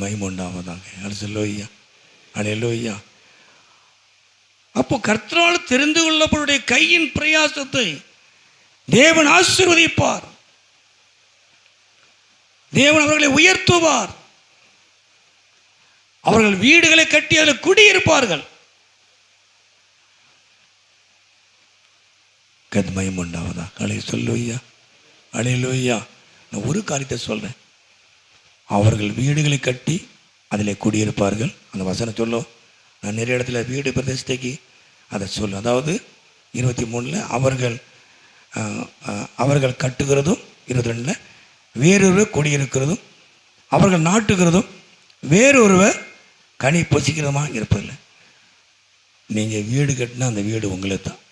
Speaker 3: மகிமை உண்டாவதாக அலை சொல்லலையா. அல்லேலூயா. அப்போ கர்த்தரால் தெரிந்து கொள்ளப்படைய கையின் பிரயாசத்தை தேவன் ஆசீர்வதிப்பார். தேவன் அவர்களை உயர்த்துவார். அவர்கள் வீடுகளை கட்டி அதில் குடியிருப்பார்கள். கத்மயம் உண்டாவதா அலை சொல்லுயா. அல்லேலூயா. நான் ஒரு காரியத்தை சொல்றேன், அவர்கள் வீடுகளை கட்டி அதில் குடியிருப்பார்கள். அந்த வசனம் சொல்லும். நான் நிறைய இடத்துல வீடு பிரதிஷ்டைக்கு அதை சொல்லும். அதாவது 23 அவர்கள் கட்டுகிறதும், 22 வேறொருவர் குடியிருக்கிறதும், அவர்கள் நாட்டுகிறதும், வேறொருவர் கனி பொசிக்கிறதுமா இருப்பதில்லை. நீங்கள் வீடு கட்டினா அந்த வீடு உங்களுக்கு தான்.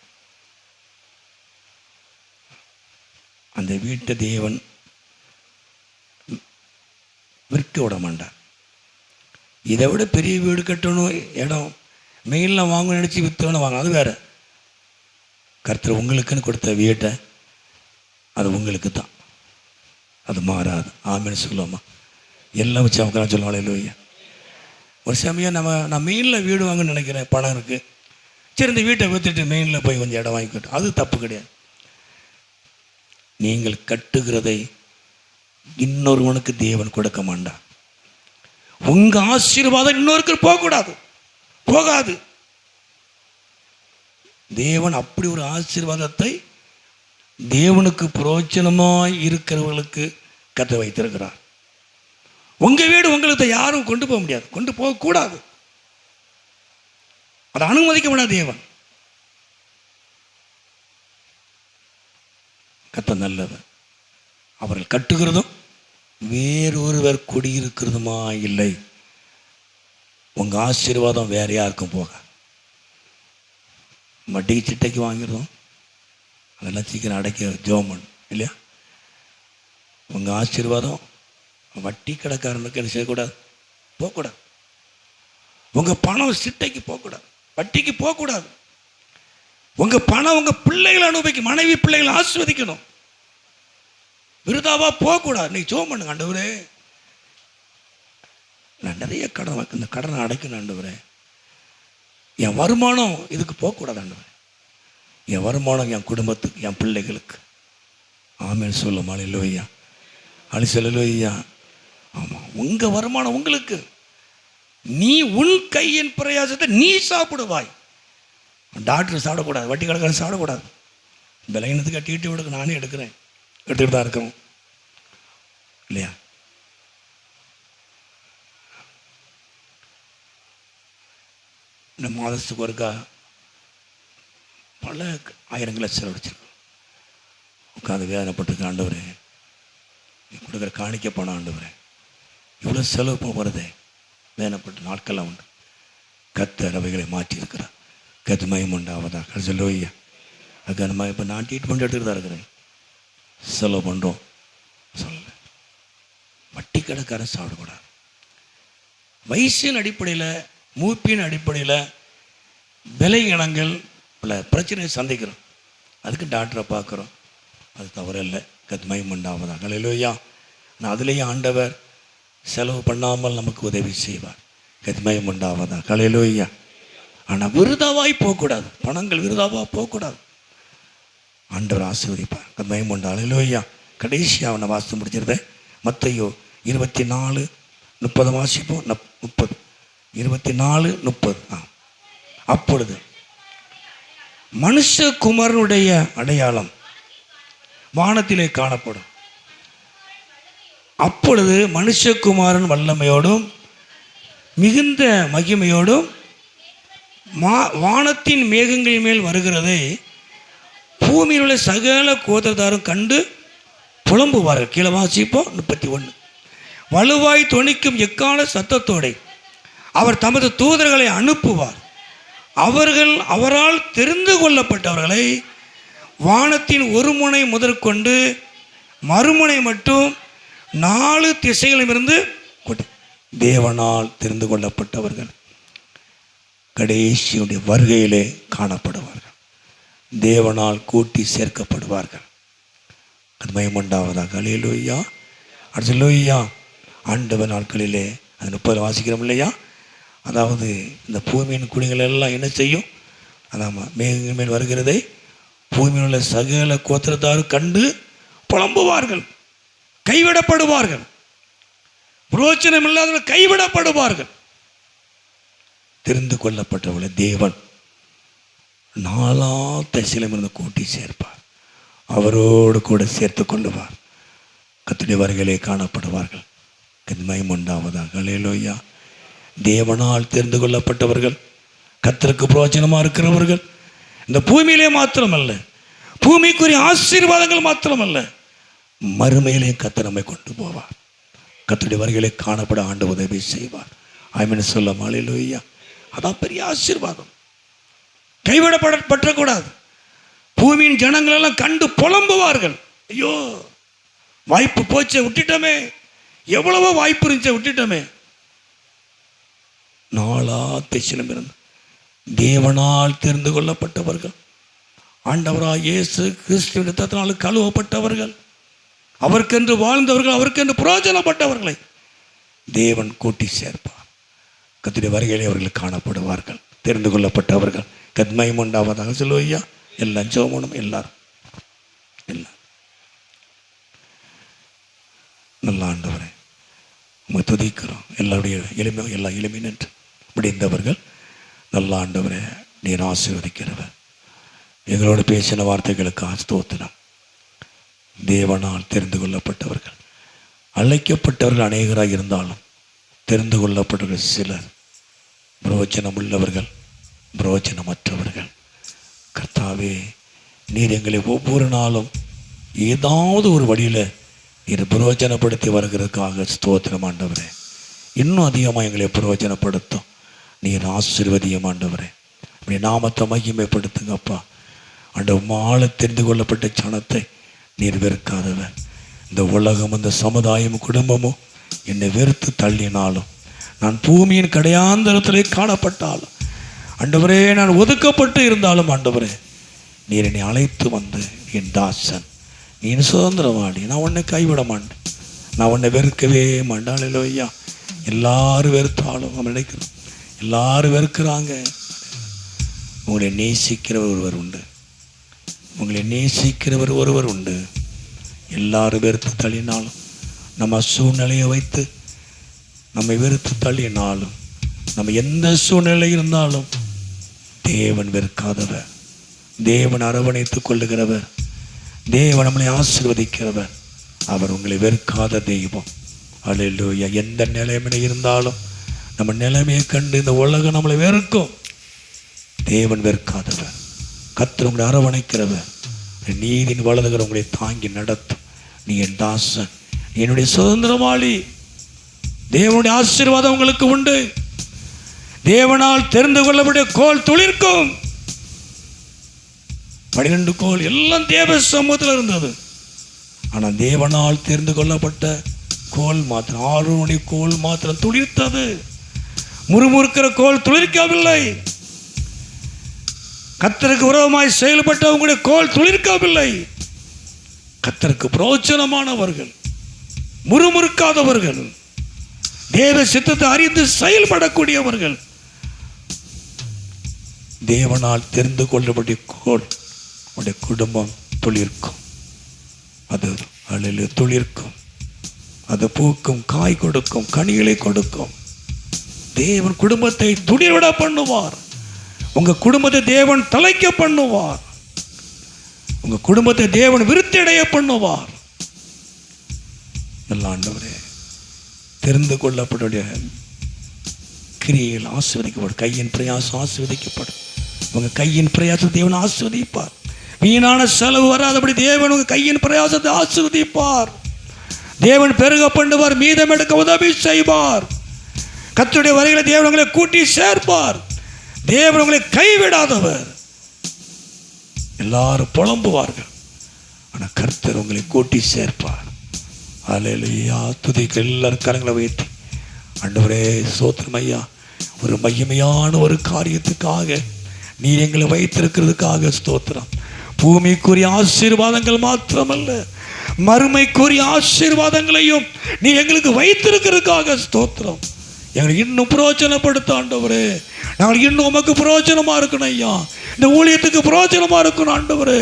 Speaker 3: அந்த வீட்டை தேவன் விற்க விட மாட்டார். இதை விட பெரிய வீடு கட்டணும், இடம் மெயிலில் வாங்கணும்னு நினச்சி விற்றோன்னு வாங்க, அது வேறு. கர்த்தர் உங்களுக்குன்னு கொடுத்த வீட்டை அது உங்களுக்கு தான், அது மாறாது. ஆமென்னு சொல்லுவோமா. எல்லாம் வச்சு அவங்க சொல்லுவாங்க இல்லையா. ஒரு சமயம் நான் மெயிலில் வீடு வாங்கன்னு நினைக்கிறேன், பணம் இருக்குது, சரி இந்த வீட்டை விற்றுட்டு மெயினில் போய் கொஞ்சம் இடம் வாங்கிக்கிட்டு, அது தப்பு கிடையாது. நீங்கள் கட்டுகிறதை இன்னொருவனுக்கு தேவன் கொடுக்க மாட்டார். உங்க ஆசீர்வாதம் இன்னொருக்கு போகக்கூடாது, போகாது. தேவன் அப்படி ஒரு ஆசீர்வாதத்தை தேவனுக்கு பிரயோஜனமாய் இருக்கிறவர்களுக்கு கத்த வைத்திருக்கிறார். உங்க வீடு உங்களுக்கு யாரும் கொண்டு போக முடியாது, கொண்டு போகக்கூடாது, அதை அனுமதிக்க முடியாது தேவன். கத்த நல்லவர். அவர்கள் கட்டுகிறதும் வேறொருவர் குடியிருக்கிறதுமா இல்லை. உங்க ஆசீர்வாதம் வேற யாருக்கும் போக. வட்டிக்கு சிட்டைக்கு வாங்கிறதும் அதெல்லாம் சீக்கிரம் அடைக்க ஜோமன் இல்லையா? உங்க ஆசீர்வாதம் வட்டி கடைக்காரனுக்கு என்ன செய்யக்கூடாது, போகக்கூடாது. உங்க பணம் சிட்டைக்கு போகக்கூடாது, வட்டிக்கு போகக்கூடாது. உங்க பணம் உங்க பிள்ளைகளை அனுபவிக்கும், மனைவி பிள்ளைகளை ஆஸ்வதிக்கணும், விருதாவா போகக்கூடாது. நீ ஜோம் பண்ணுங்க, ஆண்டவரே நான் நிறைய கடன், இந்த கடனை அடைக்கணும் ஆண்டவரே, என் வருமானம் இதுக்கு போகக்கூடாது ஆண்டவரே, என் வருமானம் என் குடும்பத்துக்கு, என் பிள்ளைகளுக்கு. ஆமென் சொல்லும். அல்லேலூயா, அல்லேலூயா. ஆமாம், உங்க வருமானம் உங்களுக்கு, நீ உன் கையின் பிரயாசத்தை நீ சாப்பிடுவாய். டாக்டர் சாப்பிடக்கூடாது, வட்டி கடைக்காரன் சாப்பிடக்கூடாது. பலகீனத்துக்கு கட்டிட்டு விடுக்க நானே எடுக்கிறேன், எடுத்துக்கிட்டு தான் இருக்கிறோம் இல்லையா? இந்த மாதத்துக்கு ஒருக்கா பல ஆயிரங்களை செலவழிச்சிருக்கோம். உட்காந்து வேதனைப்பட்டிருக்க, ஆண்டவரே நீ கொடுக்குற காணிக்க பணம் ஆண்டவரே இவ்வளோ செலவு போகிறதே, வேதனைப்பட்ட நாட்கள்லாம் உண்டு. கர்த்தர் அவைகளை மாற்றி இருக்கிறார். கர்த்தர் மகிமை உண்டாவதா. அல்லேலூயா. அதுக்கு நம்ம இப்போ நான் ட்ரீட்மெண்ட் எடுத்துகிட்டு தான் இருக்கிறேன், செலவு பண்ணுறோம். சொல்ல வட்டி கடைக்காரன் சாப்பிடக்கூடாது. வயசின் அடிப்படையில், மூப்பின் அடிப்படையில் விலை இனங்கள் பல பிரச்சனையை சந்திக்கிறோம். அதுக்கு டாக்டரை பார்க்குறோம், அது தவறில்லை. கர்த்தர் மகிமை உண்டாவதா. அல்லேலூயா. நான் அதுலேயே ஆண்டவர் செலவு பண்ணாமல் நமக்கு உதவி செய்வார். கர்த்தர் மகிமை உண்டாவதா. அல்லேலூயா. ஆனால் விருதாவாய் போகக்கூடாது, பணங்கள் விருதாவாக போகக்கூடாது. ஆண்டவர் ஆசீர்வதிப்பார். கர்த்தர் மகிமை உண்டாவதா. அல்லேலூயா. கடைசியாக அவனை வாசித்து முடிச்சிருந்தேன். மத்தேயு 24:30 வாசிப்போம். 30 24:30. அப்பொழுது மனுஷகுமாரனுடைய அடையாளம் வானத்திலே காணப்படும். அப்பொழுது மனுஷகுமாரன் வல்லமையோடும் மிகுந்த மகிமையோடும் வானத்தின் மேகங்களின் மேல் வருகிறதை பூமியில் உள்ள சகல கோத்திரத்தாரும் கண்டு புலம்புவார்கள். கீழே வாசிப்போம். 31. வலுவாய் தொனிக்கும் எக்கால சத்தத்தோடு அவர் தமது தூதர்களை அனுப்புவார். அவர்கள் அவரால் தெரிந்து கொள்ளப்பட்டவர்களை வானத்தின் ஒரு முனை முதற்கொண்டு மறுமுனை மட்டும் 4 திசைகளிலிருந்து தேவனால் தெரிந்து கொள்ளப்பட்டவர்கள் கடைசியுடைய வருகையிலே காணப்படுவார்கள். தேவனால் கூட்டி சேர்க்கப்படுவார்கள். அது மகிமையுண்டாவதாக. அல்லேலூயா. அல்லேலூயா. ஆண்டவர் நாட்களிலே அது 30 வாசிக்கிறோம் இல்லையா? அதாவது இந்த பூமியின் குடிகள் எல்லாம் என்ன செய்யும்? அதாம மேகங்கள் மேல் வருகிறதை பூமியில் உள்ள சகல கோத்திரத்தாரும் கண்டு புலம்புவார்கள், கைவிடப்படுவார்கள், புரோச்சனம் இல்லாதவர்கள் கைவிடப்படுவார்கள். தெரிந்து கொள்ளப்பட்டவர்களை தேவன் 4 திசையிலிருந்து கூட்டி சேர்ப்பார், அவரோடு கூட சேர்த்து கொள்ளுவார். கர்த்தருடைய வருகையிலே காணப்படுவார்கள். மகிமை உண்டாவதாக. அல்லேலூயா. தேவனால் தெரிந்து கொள்ளப்பட்டவர்கள், கர்த்தருக்கு பிரயோஜனமாக இருக்கிறவர்கள், இந்த பூமியிலே மாத்திரமல்ல, பூமிக்குரிய ஆசீர்வாதங்கள் மாத்திரமல்ல, மறுமையிலே கர்த்தர் நம்மை கொண்டு போவார். கர்த்தருடைய வருகையிலே காணப்பட ஆண்டு உதவி செய்வார். ஆமென் சொல்லும். அல்லேலூயா. அதான் பெரிய ஆசீர்வாதம். கைவிடப்படக்கூடாது. பூமியின் ஜனங்கள் எல்லாம் கண்டு புலம்புவார்கள். ஐயோ, வாய்ப்பு போச்சே, விட்டுட்டோமே, எவ்வளவோ வாய்ப்பு இருந்துச்சு, விட்டுட்டோமே. 4 திசையிலிருந்து தேவனால் தெரிந்து கொள்ளப்பட்டவர்கள், ஆண்டவராய் இயேசு கிறிஸ்துவின் இரத்தத்தினால் கழுவப்பட்டவர்கள், அவருக்கென்று வாழ்ந்தவர்கள், அவருக்கென்று பிரயோஜனப்பட்டவர்களை தேவன் கூட்டி சேர்ப்பார். கர்த்தருடைய வருகையிலே அவர்கள் காணப்படுவார்கள். தெரிந்து கொள்ளப்பட்டவர்கள் கத்மயம் உண்டாவதாக சொல்லுவையா. எல்லாம் ஜெபம் எல்லாரும் எல்லாம். நல்ல ஆண்டவரே உங்க துதிக்கிறோம். எல்லாருடைய எல்லா எளிமை நின்று முடிந்தவர்கள். நல்ல ஆண்டவரே நீர் ஆசீர்வதிக்கிறவர். எங்களோடு பேசின வார்த்தைகளுக்கு ஸ்தோத்திரம். தேவனால் தெரிந்து கொள்ளப்பட்டவர்கள், அழைக்கப்பட்டவர்கள் அநேகராக இருந்தாலும் தெரிந்து கொள்ளப்பட்டவர்கள் சிலர், பிரயோஜனம் உள்ளவர்கள், பிரயோஜனமற்றவர்கள். கர்த்தாவே நீர் எங்களை ஒவ்வொரு நாளும் ஏதாவது ஒரு வழியில் நீர் பிரயோஜனப்படுத்தி வருகிறதுக்காக ஸ்தோத்திரம் ஆண்டவரே. இன்னும் அதிகமாக எங்களை பிரயோஜனப்படுத்தும். நீர் ஆசீர்வதியும் ஆண்டவரே. அப்படி நாமத்தை மகிமைப்படுத்துங்கப்பா. ஆண்டவமால தெரிந்து கொள்ளப்பட்ட சனத்தை நீர் வெறுக்காதவர். இந்த உலகம், இந்த சமுதாயம், குடும்பமும் என்னை வெறுத்து தள்ளினாலும், நான் பூமியின் கடையாந்தரத்திலே காணப்பட்டாலும் ஆண்டவரே, நான் ஒதுக்கப்பட்டு இருந்தாலும் ஆண்டவரே, நீர் என்னை அழைத்து வந்து என் தாசன், நீ சுதந்திரவாடி, நான் உன்னை கைவிட மாட்டேன், நான் உன்னை வெறுக்கவே மாட்டேன். அல்லேலூயா. எல்லாரும் வெறுத்தாலும் நம்ம நினைக்கிறோம், எல்லாரும் வெறுக்கிறாங்க. உங்களை நேசிக்கிறவர் ஒருவர் உண்டு, உங்களை நேசிக்கிறவர் ஒருவர் உண்டு. எல்லாரும் வெறுத்து தள்ளினாலும், நம்ம சூழ்நிலையை வைத்து நம்மை வெறுத்து தள்ளினாலும், நம்ம எந்த சூழ்நிலை இருந்தாலும் தேவன் வெறுக்காதவர், தேவன் அரவணைத்துக் கொள்ளுகிறவர், தேவன் நம்மளை ஆசீர்வதிக்கிறவர். அவர் உங்களை வெறுக்காத தெய்வம். அல்லேலூயா. எந்த நிலைமையில இருந்தாலும் நம்ம நிலைமையை கண்டு இந்த உலகம் நம்மளை வெறுக்கும், தேவன் வெறுக்காதவர். கர்த்தர் உங்களை அரவணைக்கிறவர். நீதியின் வலதுகரம் உங்களை தாங்கி நடத்தும். நீ என் தாசன், நீ என்னுடைய சுதந்திரமாளி. தேவனுடைய ஆசீர்வாதம் உங்களுக்கு உண்டு. தேவனால் தெரிந்து கொள்ளப்பட்ட கோல் துளிர்க்கும். 12 கோல் எல்லாம் தேவ சமூகத்தில் இருந்தது. ஆனால் தேவனால் தெரிந்து கொள்ளப்பட்ட கோல் மாத்திரம், 6 மணி கோல் மாத்திரம் துளிர்த்தது. முறுமுறுக்கிற கோல் துளிர்க்கவில்லை. கர்த்தருக்கு விரோதமாய் செயல்பட்ட உங்களுடைய கோல் துளிர்க்கவில்லை. கர்த்தருக்கு பிரயோஜனமானவர்கள், முறுமுறுக்காதவர்கள், தேவ சித்தத்தை அறிந்து செயல்படக்கூடியவர்கள், தேவனால் தெரிந்து கொள்ளப்பட்ட கோல் உடைய குடும்பம் துளிர்க்கும். அது அழில் துளிர்க்கும், அது பூக்கும், காய் கொடுக்கும், கனிகளை கொடுக்கும். தேவன் குடும்பத்தை துளிர்விட பண்ணுவார். உங்க குடும்பத்தை தேவன் தலைக்க பண்ணுவார். உங்க குடும்பத்தை தேவன் விருத்தி அடைய பண்ணுவார். நல்ல ஆண்டவரே, தெரிந்து கொள்ளப்பட்ட கிரியையில் ஆசீர்வதிக்கப்படும். கையின் பிரயாசம் ஆசீர்வதிக்கப்படும். உங்க கையின் பிரயாசத்தை தேவன் ஆசீர்வதிப்பார். வீணான செலவு வராதபடி தேவன் உங்க கையின் பிரயாசத்தை ஆசீர்வதிப்பார். தேவன் பெருக பண்ணுவார், மீதம் எடுக்க உதவி செய்வார். கர்த்தருடைய வரைகளை தேவன் உங்களை கூட்டி சேர்ப்பார். தேவன் உங்களை கைவிடாதவர். எல்லாரும் புலம்புவார்கள், ஆனால் கர்த்தர் உங்களை கூட்டி சேர்ப்பார். அல்லேலூயா. துதிக்க எல்லாரும் கரங்களை வைத்து, ஆண்டவரே ஸ்தோத்திரம் ஐயா, ஒரு மகிமையான ஒரு காரியத்துக்காக நீர் எங்களை வைத்திருக்கிறதுக்காக ஸ்தோத்திரம். பூமிக்குரிய ஆசீர்வாதங்கள் மாத்திரமல்ல, மறுமைக்குரிய ஆசீர்வாதங்களையும் நீ எங்களுக்கு வைத்திருக்கிறதுக்காக ஸ்தோத்திரம். எங்களை இன்னும் பிரயோஜனப்படுத்த ஆண்டவரே. நாங்கள் இன்னும் உமக்கு பிரயோஜனமா இருக்கணும் ஐயா. இந்த ஊழியத்துக்கு பிரயோஜனமா இருக்கணும் ஆண்டவரே.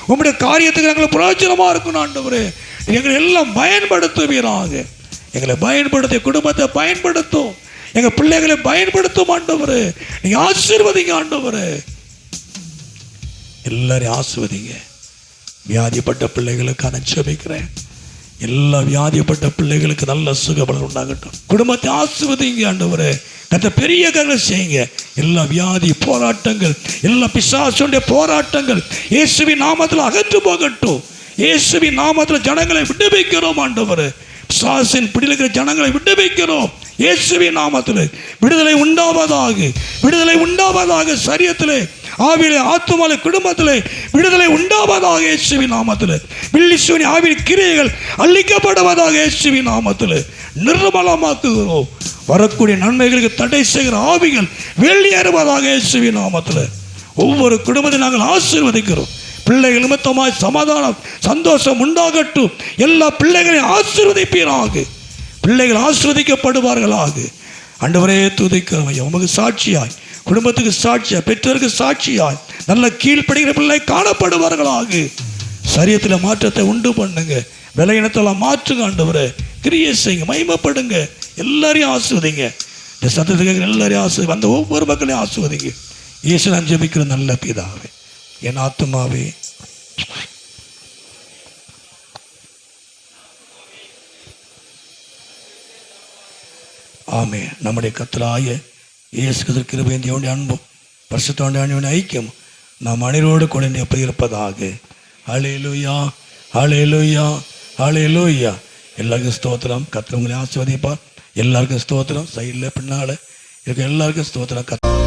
Speaker 3: உம்முடைய காரியத்துக்கு நாங்கள் பிரயோஜனமா இருக்கணும் ஆண்டவரே. எங்களை எல்லாம் பயன்படுத்துவீராக. எங்களை பயன்படுத்த, குடும்பத்தை பயன்படுத்தும், எங்க பிள்ளைகளை பயன்படுத்தும் ஆண்டவரே. நீங்க ஆசீர்வதிங்க ஆண்டவரே. எல்லாரையும் ஆசீர்வதிங்க. வியாதிப்பட்ட பிள்ளைகளுக்கு நான் ஜெபிக்கிறேன். எல்லா வியாதிப்பட்ட பிள்ளைகளுக்கு நல்ல சுகபலன் உண்டாகட்டும். குடும்பத்தை ஆசீர்வதிங்க ஆண்டவரே. கத்த பெரிய காரியங்களை செய்யுங்க. எல்லா வியாதி போராட்டங்கள், எல்லா பிசாசுடைய போராட்டங்கள் இயேசுவின் நாமத்தில் அகற்று போகட்டும். இயேசுவின் நாமத்தில் ஜனங்களை விடுவிக்கிறோம் ஆண்டவரே. பிசாசின் பிடிக்கிற ஜனங்களை விடுவிக்கிறோம் இயேசுவின் நாமத்தில். விடுதலை உண்டாவதாக, விடுதலை உண்டாவதாக. சரீரத்திலே, ஆவியிலே, ஆத்துமாவிலே, குடும்பத்திலே விடுதலை உண்டாவதாக இயேசுவின் நாமத்தில். பில்லிசூனி ஆவியின் கிரியைகள் அழிக்கப்படுவதாக இயேசுவின் நாமத்தில். நிர்மலமாக்குகிறோம். வரக்கூடிய நன்மைகளுக்கு தடை செய்கிற ஆவிகள் வெளியேறுவதாக இயேசுவின் நாமத்தில். ஒவ்வொரு குடும்பத்தை நாங்கள் ஆசீர்வதிக்கிறோம். பிள்ளைகள் நிமித்தமாய் சமாதானம், சந்தோஷம் உண்டாகட்டும். எல்லா பிள்ளைகளையும் ஆசீர்வதிப்பீராக. பிள்ளைகள் ஆசீர்வதிக்கப்படுவார்களாக. ஆண்டவரே துதிக்கிறோம் ஐயா. உமக்கு சாட்சியாய் குடும்பத்துக்கு சாட்சியாய், பெற்றோருக்கு சாட்சியாய் நல்ல கீழ்ப்படுகிற பிள்ளை காணப்படுவார்களாக. சரீரத்தில் மாற்றத்தை உண்டு பண்ணுங்க. விலையினத்தெல்லாம் மாற்றுங்க ஆண்டவரே. கிரியை செய்யுங்க, மகிமைப்படுங்க. எல்லாரையும் ஆசீர்வதிங்க. இந்த சத்தத்தை கேட்குற எல்லாரையும் ஆசீர்வதி, அந்த ஒவ்வொரு மக்களையும் ஆசீர்வதிங்க. இயேசு நான் ஜெபிக்கிற நல்ல பிதாவே. என் ஆத்துமாவே ஆமே. நம்முடைய கர்த்தராகிய இயேசு கிறிஸ்து கிருபையும் தேவனுடைய அன்பும் பரிசுத்த ஆண்டவருடைய ஐக்கியம் நாம் அனைவரோடு கூட எப்படி இருப்பதாக. ஹல்லேலூயா, ஹல்லேலூயா, ஹல்லேலூயா. எல்லாருக்கும் ஸ்தோத்திரம். கர்த்தர் உங்களை ஆசீர்வதிப்பார். எல்லாருக்கும் ஸ்தோத்திரம். சைடில் பின்னால் இருக்க எல்லாருக்கும் ஸ்தோத்திரம்.